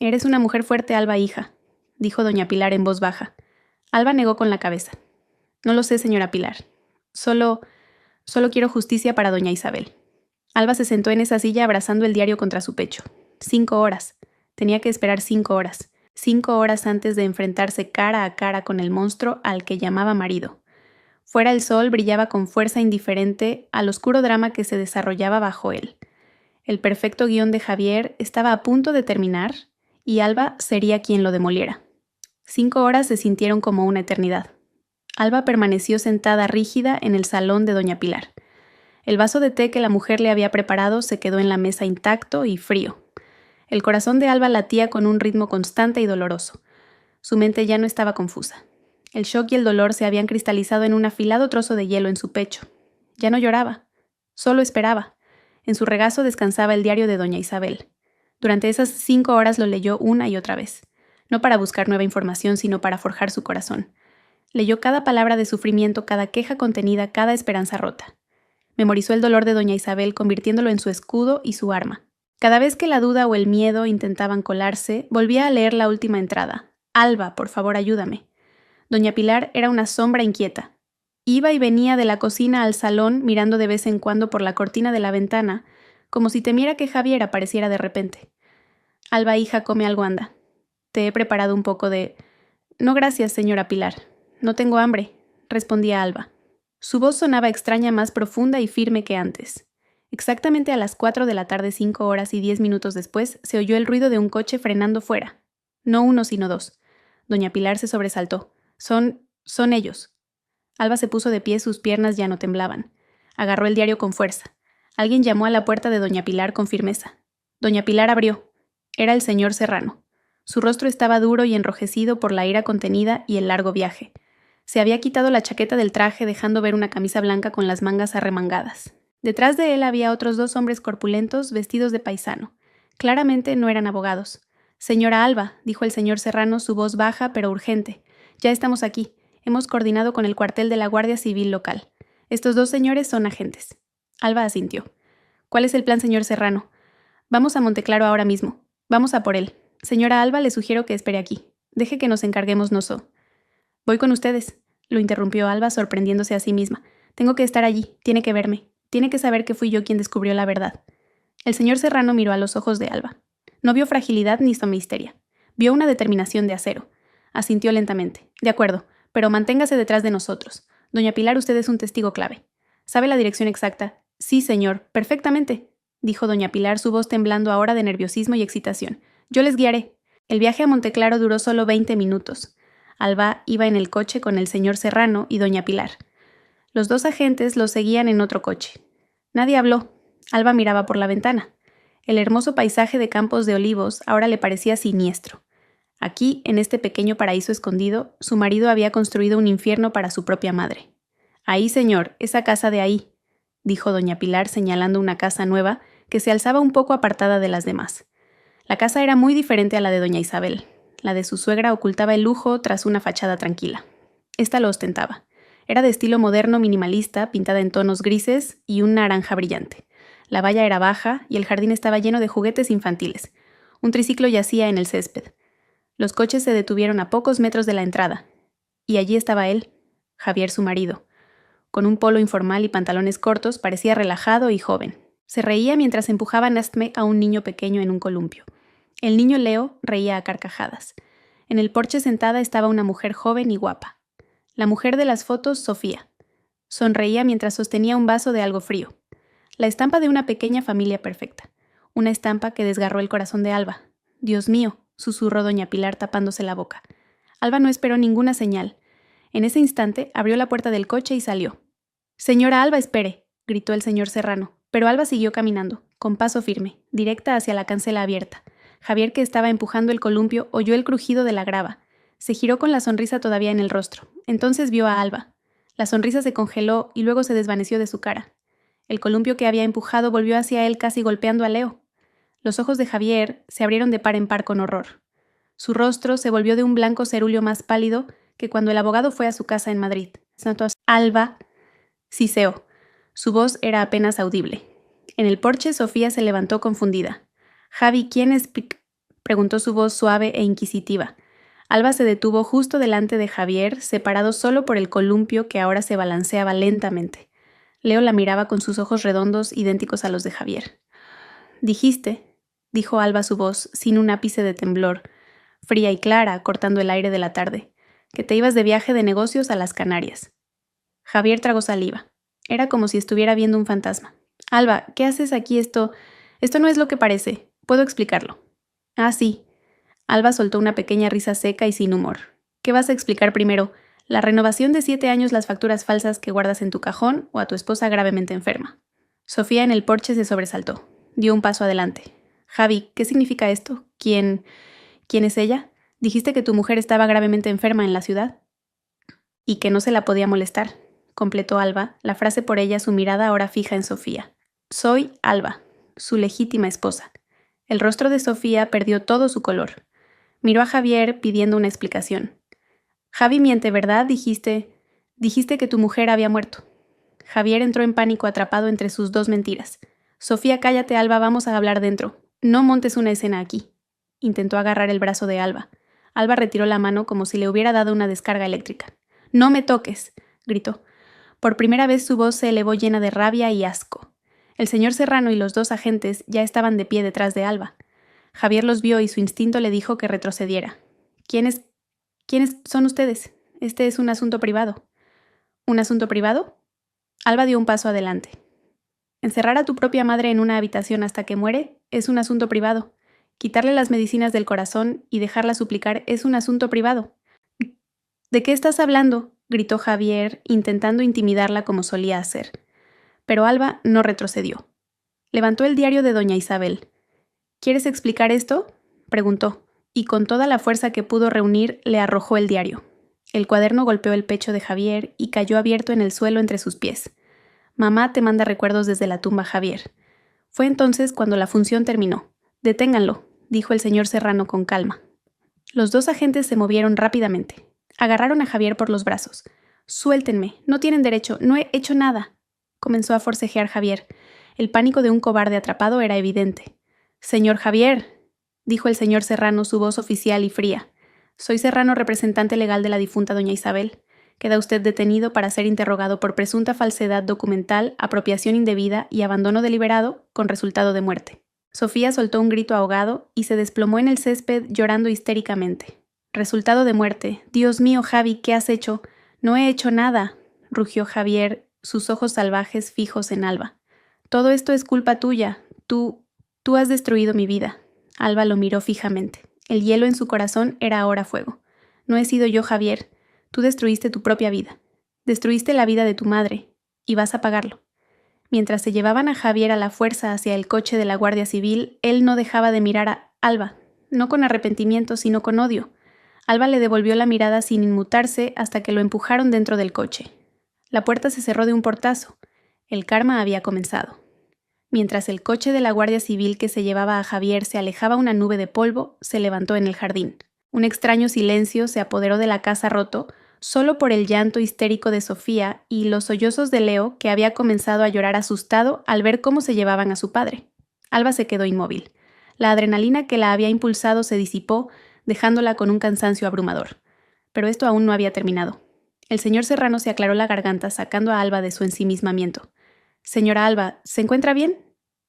Eres una mujer fuerte, Alba, hija, dijo doña Pilar en voz baja. Alba negó con la cabeza. No lo sé, señora Pilar. Solo quiero justicia para doña Isabel. Alba se sentó en esa silla abrazando el diario contra su pecho. 5 horas. Tenía que esperar 5 horas. 5 horas antes de enfrentarse cara a cara con el monstruo al que llamaba marido. Fuera el sol brillaba con fuerza indiferente al oscuro drama que se desarrollaba bajo él. El perfecto guión de Javier estaba a punto de terminar y Alba sería quien lo demoliera. 5 horas se sintieron como una eternidad. Alba permaneció sentada rígida en el salón de doña Pilar. El vaso de té que la mujer le había preparado se quedó en la mesa intacto y frío. El corazón de Alba latía con un ritmo constante y doloroso. Su mente ya no estaba confusa. El shock y el dolor se habían cristalizado en un afilado trozo de hielo en su pecho. Ya no lloraba, solo esperaba. En su regazo descansaba el diario de doña Isabel. Durante esas 5 horas lo leyó una y otra vez, no para buscar nueva información, sino para forjar su corazón. Leyó cada palabra de sufrimiento, cada queja contenida, cada esperanza rota. Memorizó el dolor de doña Isabel, convirtiéndolo en su escudo y su arma. Cada vez que la duda o el miedo intentaban colarse, volvía a leer la última entrada. Alba, por favor, ayúdame. Doña Pilar era una sombra inquieta. Iba y venía de la cocina al salón, mirando de vez en cuando por la cortina de la ventana, como si temiera que Javier apareciera de repente. Alba, hija, come algo, anda. Te he preparado un poco de... No, gracias, señora Pilar. No tengo hambre, respondía Alba. Su voz sonaba extraña, más profunda y firme que antes. Exactamente a las 4 de la tarde, 5 horas y 10 minutos después, se oyó el ruido de un coche frenando fuera. No uno, sino 2. Doña Pilar se sobresaltó. Son ellos. Alba se puso de pie, sus piernas ya no temblaban. Agarró el diario con fuerza. Alguien llamó a la puerta de doña Pilar con firmeza. Doña Pilar abrió. Era el señor Serrano. Su rostro estaba duro y enrojecido por la ira contenida y el largo viaje. Se había quitado la chaqueta del traje, dejando ver una camisa blanca con las mangas arremangadas. Detrás de él había otros 2 hombres corpulentos vestidos de paisano. Claramente no eran abogados. Señora Alba, dijo el señor Serrano, su voz baja pero urgente. Ya estamos aquí. Hemos coordinado con el cuartel de la Guardia Civil local. Estos 2 señores son agentes. Alba asintió. ¿Cuál es el plan, señor Serrano? Vamos a Monteclaro ahora mismo. Vamos a por él. Señora Alba, le sugiero que espere aquí. Deje que nos encarguemos nosotros. Voy con ustedes, lo interrumpió Alba, sorprendiéndose a sí misma. Tengo que estar allí, tiene que verme, tiene que saber que fui yo quien descubrió la verdad. El señor Serrano miró a los ojos de Alba. No vio fragilidad ni somisteria. Vio una determinación de acero. Asintió lentamente. De acuerdo, pero manténgase detrás de nosotros. Doña Pilar, usted es un testigo clave. ¿Sabe la dirección exacta? Sí, señor, perfectamente, dijo doña Pilar, su voz temblando ahora de nerviosismo y excitación. Yo les guiaré. El viaje a Monteclaro duró solo 20 minutos. Alba iba en el coche con el señor Serrano y doña Pilar. Los 2 agentes los seguían en otro coche. Nadie habló. Alba miraba por la ventana. El hermoso paisaje de campos de olivos ahora le parecía siniestro. Aquí, en este pequeño paraíso escondido, su marido había construido un infierno para su propia madre. «Ahí, señor, esa casa de ahí», dijo doña Pilar señalando una casa nueva que se alzaba un poco apartada de las demás. La casa era muy diferente a la de doña Isabel. La de su suegra ocultaba el lujo tras una fachada tranquila. Esta lo ostentaba. Era de estilo moderno minimalista, pintada en tonos grises y un naranja brillante. La valla era baja y el jardín estaba lleno de juguetes infantiles. Un triciclo yacía en el césped. Los coches se detuvieron a pocos metros de la entrada. Y allí estaba él, Javier su marido. Con un polo informal y pantalones cortos, parecía relajado y joven. Se reía mientras empujaba Nastme a un niño pequeño en un columpio. El niño Leo reía a carcajadas. En el porche sentada estaba una mujer joven y guapa. La mujer de las fotos, Sofía. Sonreía mientras sostenía un vaso de algo frío. La estampa de una pequeña familia perfecta. Una estampa que desgarró el corazón de Alba. «Dios mío», susurró doña Pilar tapándose la boca. Alba no esperó ninguna señal. En ese instante abrió la puerta del coche y salió. «Señora Alba, espere», gritó el señor Serrano, pero Alba siguió caminando, con paso firme, directa hacia la cancela abierta. Javier, que estaba empujando el columpio, oyó el crujido de la grava. Se giró con la sonrisa todavía en el rostro. Entonces vio a Alba. La sonrisa se congeló y luego se desvaneció de su cara. El columpio que había empujado volvió hacia él casi golpeando a Leo. Los ojos de Javier se abrieron de par en par con horror. Su rostro se volvió de un blanco cerúleo más pálido que cuando el abogado fue a su casa en Madrid. Alba siseó. Su voz era apenas audible. En el porche, Sofía se levantó confundida. «Javi, ¿quién es?» preguntó su voz suave e inquisitiva. Alba se detuvo justo delante de Javier, separado solo por el columpio que ahora se balanceaba lentamente. Leo la miraba con sus ojos redondos idénticos a los de Javier. «Dijiste», dijo Alba su voz, sin un ápice de temblor, fría y clara, cortando el aire de la tarde, «que te ibas de viaje de negocios a las Canarias». Javier tragó saliva. Era como si estuviera viendo un fantasma. «Alba, ¿qué haces aquí? Esto no es lo que parece. Puedo explicarlo». «Ah, sí». Alba soltó una pequeña risa seca y sin humor. «¿Qué vas a explicar primero? ¿La renovación de 7 años, las facturas falsas que guardas en tu cajón o a tu esposa gravemente enferma?» Sofía en el porche se sobresaltó. Dio un paso adelante. «Javi, ¿qué significa esto? ¿Quién es ella? Dijiste que tu mujer estaba gravemente enferma en la ciudad». «Y que no se la podía molestar», completó Alba, la frase por ella, su mirada ahora fija en Sofía. «Soy Alba, su legítima esposa». El rostro de Sofía perdió todo su color. Miró a Javier pidiendo una explicación. «Javi miente, ¿verdad? Dijiste que tu mujer había muerto». Javier entró en pánico atrapado entre sus dos mentiras. «Sofía, cállate, Alba, vamos a hablar dentro. No montes una escena aquí». Intentó agarrar el brazo de Alba. Alba retiró la mano como si le hubiera dado una descarga eléctrica. «No me toques», gritó. Por primera vez su voz se elevó llena de rabia y asco. El señor Serrano y los 2 agentes ya estaban de pie detrás de Alba. Javier los vio y su instinto le dijo que retrocediera. ¿Quiénes son ustedes? Este es un asunto privado». «¿Un asunto privado?» Alba dio un paso adelante. «Encerrar a tu propia madre en una habitación hasta que muere es un asunto privado. Quitarle las medicinas del corazón y dejarla suplicar es un asunto privado». «¿De qué estás hablando?», gritó Javier, intentando intimidarla como solía hacer. Pero Alba no retrocedió. Levantó el diario de doña Isabel. «¿Quieres explicar esto?», preguntó, y con toda la fuerza que pudo reunir le arrojó el diario. El cuaderno golpeó el pecho de Javier y cayó abierto en el suelo entre sus pies. «Mamá te manda recuerdos desde la tumba, Javier». Fue entonces cuando la función terminó. «Deténganlo», dijo el señor Serrano con calma. Los 2 agentes se movieron rápidamente. Agarraron a Javier por los brazos. «Suéltenme, no tienen derecho, no he hecho nada», comenzó a forcejear Javier. El pánico de un cobarde atrapado era evidente. «Señor Javier», dijo el señor Serrano, su voz oficial y fría. «Soy Serrano, representante legal de la difunta doña Isabel. Queda usted detenido para ser interrogado por presunta falsedad documental, apropiación indebida y abandono deliberado con resultado de muerte». Sofía soltó un grito ahogado y se desplomó en el césped llorando histéricamente. «Resultado de muerte. Dios mío, Javi, ¿qué has hecho?» «No he hecho nada», rugió Javier, sus ojos salvajes fijos en Alba. «Todo esto es culpa tuya. Tú has destruido mi vida». Alba lo miró fijamente. El hielo en su corazón era ahora fuego. «No he sido yo, Javier. Tú destruiste tu propia vida. Destruiste la vida de tu madre. Y vas a pagarlo». Mientras se llevaban a Javier a la fuerza hacia el coche de la Guardia Civil, él no dejaba de mirar a Alba, no con arrepentimiento, sino con odio. Alba le devolvió la mirada sin inmutarse hasta que lo empujaron dentro del coche. La puerta se cerró de un portazo. El karma había comenzado. Mientras el coche de la Guardia Civil que se llevaba a Javier se alejaba una nube de polvo, se levantó en el jardín. Un extraño silencio se apoderó de la casa roto, solo por el llanto histérico de Sofía y los sollozos de Leo, que había comenzado a llorar asustado al ver cómo se llevaban a su padre. Alba se quedó inmóvil. La adrenalina que la había impulsado se disipó, dejándola con un cansancio abrumador. Pero esto aún no había terminado. El señor Serrano se aclaró la garganta sacando a Alba de su ensimismamiento. «Señora Alba, ¿se encuentra bien?»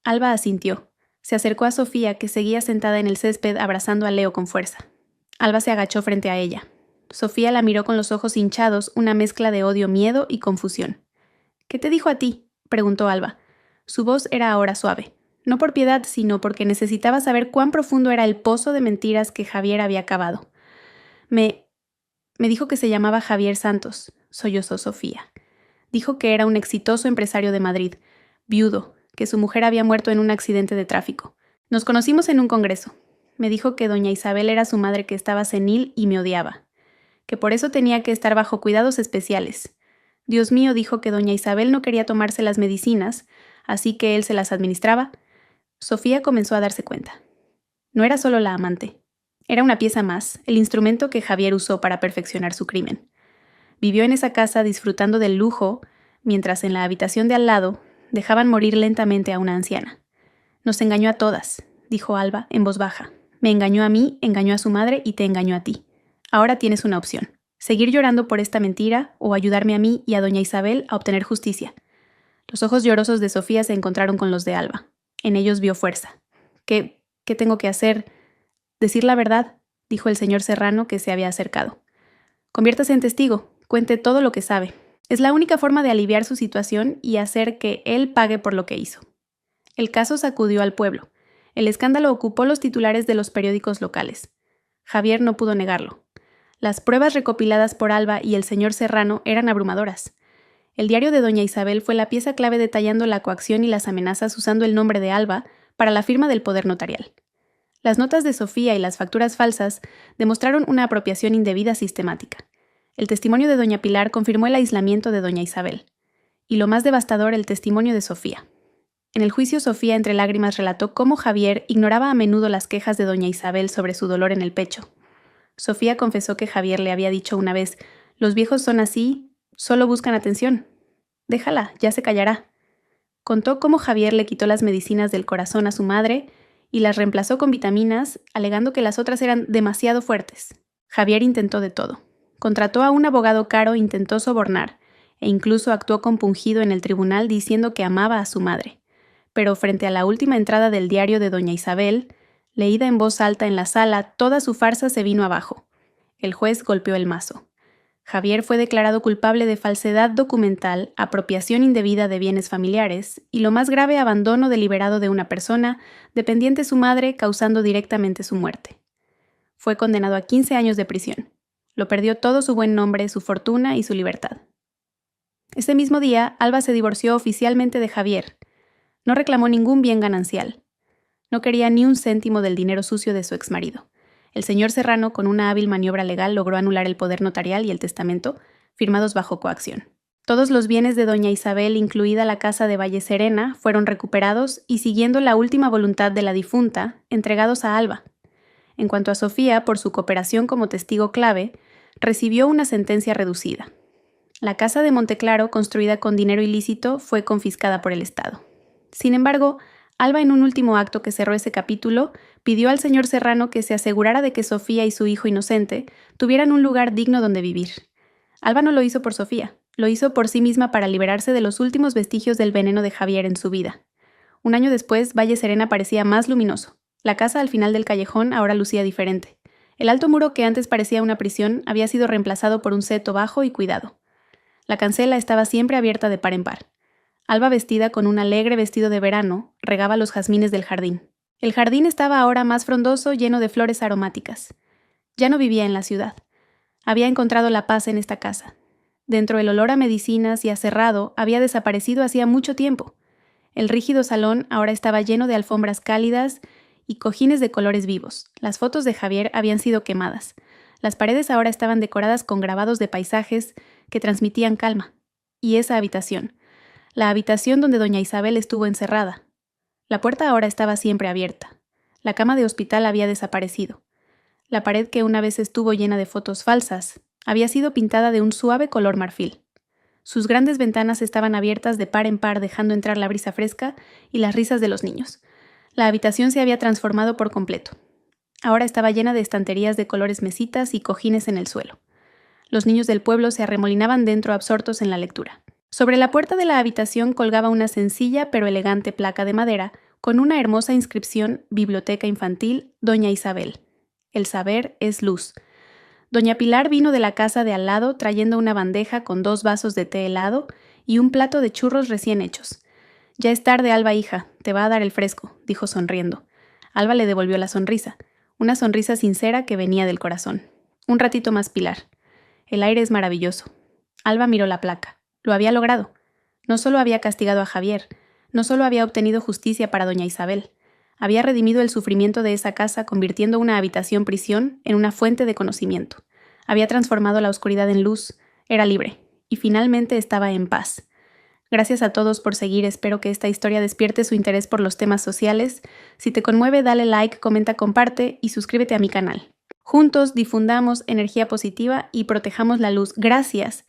Alba asintió. Se acercó a Sofía, que seguía sentada en el césped abrazando a Leo con fuerza. Alba se agachó frente a ella. Sofía la miró con los ojos hinchados, una mezcla de odio, miedo y confusión. «¿Qué te dijo a ti?», preguntó Alba. Su voz era ahora suave. No por piedad, sino porque necesitaba saber cuán profundo era el pozo de mentiras que Javier había cavado. Me dijo que se llamaba Javier Santos», sollozó Sofía. «Dijo que era un exitoso empresario de Madrid, viudo, que su mujer había muerto en un accidente de tráfico. Nos conocimos en un congreso. Me dijo que doña Isabel era su madre que estaba senil y me odiaba, que por eso tenía que estar bajo cuidados especiales. Dios mío, dijo que doña Isabel no quería tomarse las medicinas, así que él se las administraba». Sofía comenzó a darse cuenta. No era solo la amante. Era una pieza más, el instrumento que Javier usó para perfeccionar su crimen. Vivió en esa casa disfrutando del lujo, mientras en la habitación de al lado dejaban morir lentamente a una anciana. «Nos engañó a todas», dijo Alba en voz baja. «Me engañó a mí, engañó a su madre y te engañó a ti. Ahora tienes una opción. Seguir llorando por esta mentira o ayudarme a mí y a doña Isabel a obtener justicia». Los ojos llorosos de Sofía se encontraron con los de Alba. En ellos vio fuerza. ¿Qué tengo que hacer?» «Decir la verdad», dijo el señor Serrano, que se había acercado. «Conviértase en testigo, cuente todo lo que sabe. Es la única forma de aliviar su situación y hacer que él pague por lo que hizo». El caso sacudió al pueblo. El escándalo ocupó los titulares de los periódicos locales. Javier no pudo negarlo. Las pruebas recopiladas por Alba y el señor Serrano eran abrumadoras. El diario de doña Isabel fue la pieza clave detallando la coacción y las amenazas usando el nombre de Alba para la firma del poder notarial. Las notas de Sofía y las facturas falsas demostraron una apropiación indebida sistemática. El testimonio de doña Pilar confirmó el aislamiento de doña Isabel. Y lo más devastador, el testimonio de Sofía. En el juicio, Sofía entre lágrimas relató cómo Javier ignoraba a menudo las quejas de doña Isabel sobre su dolor en el pecho. Sofía confesó que Javier le había dicho una vez: «Los viejos son así, solo buscan atención. Déjala, ya se callará». Contó cómo Javier le quitó las medicinas del corazón a su madre y las reemplazó con vitaminas, alegando que las otras eran demasiado fuertes. Javier intentó de todo. Contrató a un abogado caro, intentó sobornar, e incluso actuó compungido en el tribunal diciendo que amaba a su madre. Pero frente a la última entrada del diario de doña Isabel, leída en voz alta en la sala, toda su farsa se vino abajo. El juez golpeó el mazo. Javier fue declarado culpable de falsedad documental, apropiación indebida de bienes familiares y, lo más grave, abandono deliberado de una persona, dependiente su madre, causando directamente su muerte. Fue condenado a 15 años de prisión. Lo perdió todo su buen nombre, su fortuna y su libertad. Ese mismo día, Alba se divorció oficialmente de Javier. No reclamó ningún bien ganancial. No quería ni un céntimo del dinero sucio de su exmarido. El señor Serrano, con una hábil maniobra legal, logró anular el poder notarial y el testamento, firmados bajo coacción. Todos los bienes de doña Isabel, incluida la casa de Valle Serena, fueron recuperados y, siguiendo la última voluntad de la difunta, entregados a Alba. En cuanto a Sofía, por su cooperación como testigo clave, recibió una sentencia reducida. La casa de Monteclaro, construida con dinero ilícito, fue confiscada por el Estado. Sin embargo, Alba, en un último acto que cerró ese capítulo, pidió al señor Serrano que se asegurara de que Sofía y su hijo inocente tuvieran un lugar digno donde vivir. Alba no lo hizo por Sofía, lo hizo por sí misma para liberarse de los últimos vestigios del veneno de Javier en su vida. Un año después, Valle Serena parecía más luminoso. La casa al final del callejón ahora lucía diferente. El alto muro que antes parecía una prisión había sido reemplazado por un seto bajo y cuidado. La cancela estaba siempre abierta de par en par. Alba, vestida con un alegre vestido de verano, regaba los jazmines del jardín. El jardín estaba ahora más frondoso, lleno de flores aromáticas. Ya no vivía en la ciudad. Había encontrado la paz en esta casa. Dentro, el olor a medicinas y a cerrado había desaparecido hacía mucho tiempo. El rígido salón ahora estaba lleno de alfombras cálidas y cojines de colores vivos. Las fotos de Javier habían sido quemadas. Las paredes ahora estaban decoradas con grabados de paisajes que transmitían calma. Y esa habitación, la habitación donde doña Isabel estuvo encerrada. La puerta ahora estaba siempre abierta. La cama de hospital había desaparecido. La pared que una vez estuvo llena de fotos falsas había sido pintada de un suave color marfil. Sus grandes ventanas estaban abiertas de par en par, dejando entrar la brisa fresca y las risas de los niños. La habitación se había transformado por completo. Ahora estaba llena de estanterías de colores mesitas y cojines en el suelo. Los niños del pueblo se arremolinaban dentro absortos en la lectura. Sobre la puerta de la habitación colgaba una sencilla pero elegante placa de madera con una hermosa inscripción: Biblioteca Infantil Doña Isabel. El saber es luz. Doña Pilar vino de la casa de al lado trayendo una bandeja con 2 vasos de té helado y un plato de churros recién hechos. «Ya es tarde, Alba, hija, te va a dar el fresco», dijo sonriendo. Alba le devolvió la sonrisa, una sonrisa sincera que venía del corazón. «Un ratito más, Pilar. El aire es maravilloso». Alba miró la placa. Lo había logrado. No solo había castigado a Javier, no solo había obtenido justicia para doña Isabel, había redimido el sufrimiento de esa casa convirtiendo una habitación prisión en una fuente de conocimiento. Había transformado la oscuridad en luz, era libre, y finalmente estaba en paz. Gracias a todos por seguir, espero que esta historia despierte su interés por los temas sociales. Si te conmueve, dale like, comenta, comparte y suscríbete a mi canal. Juntos difundamos energía positiva y protejamos la luz. Gracias.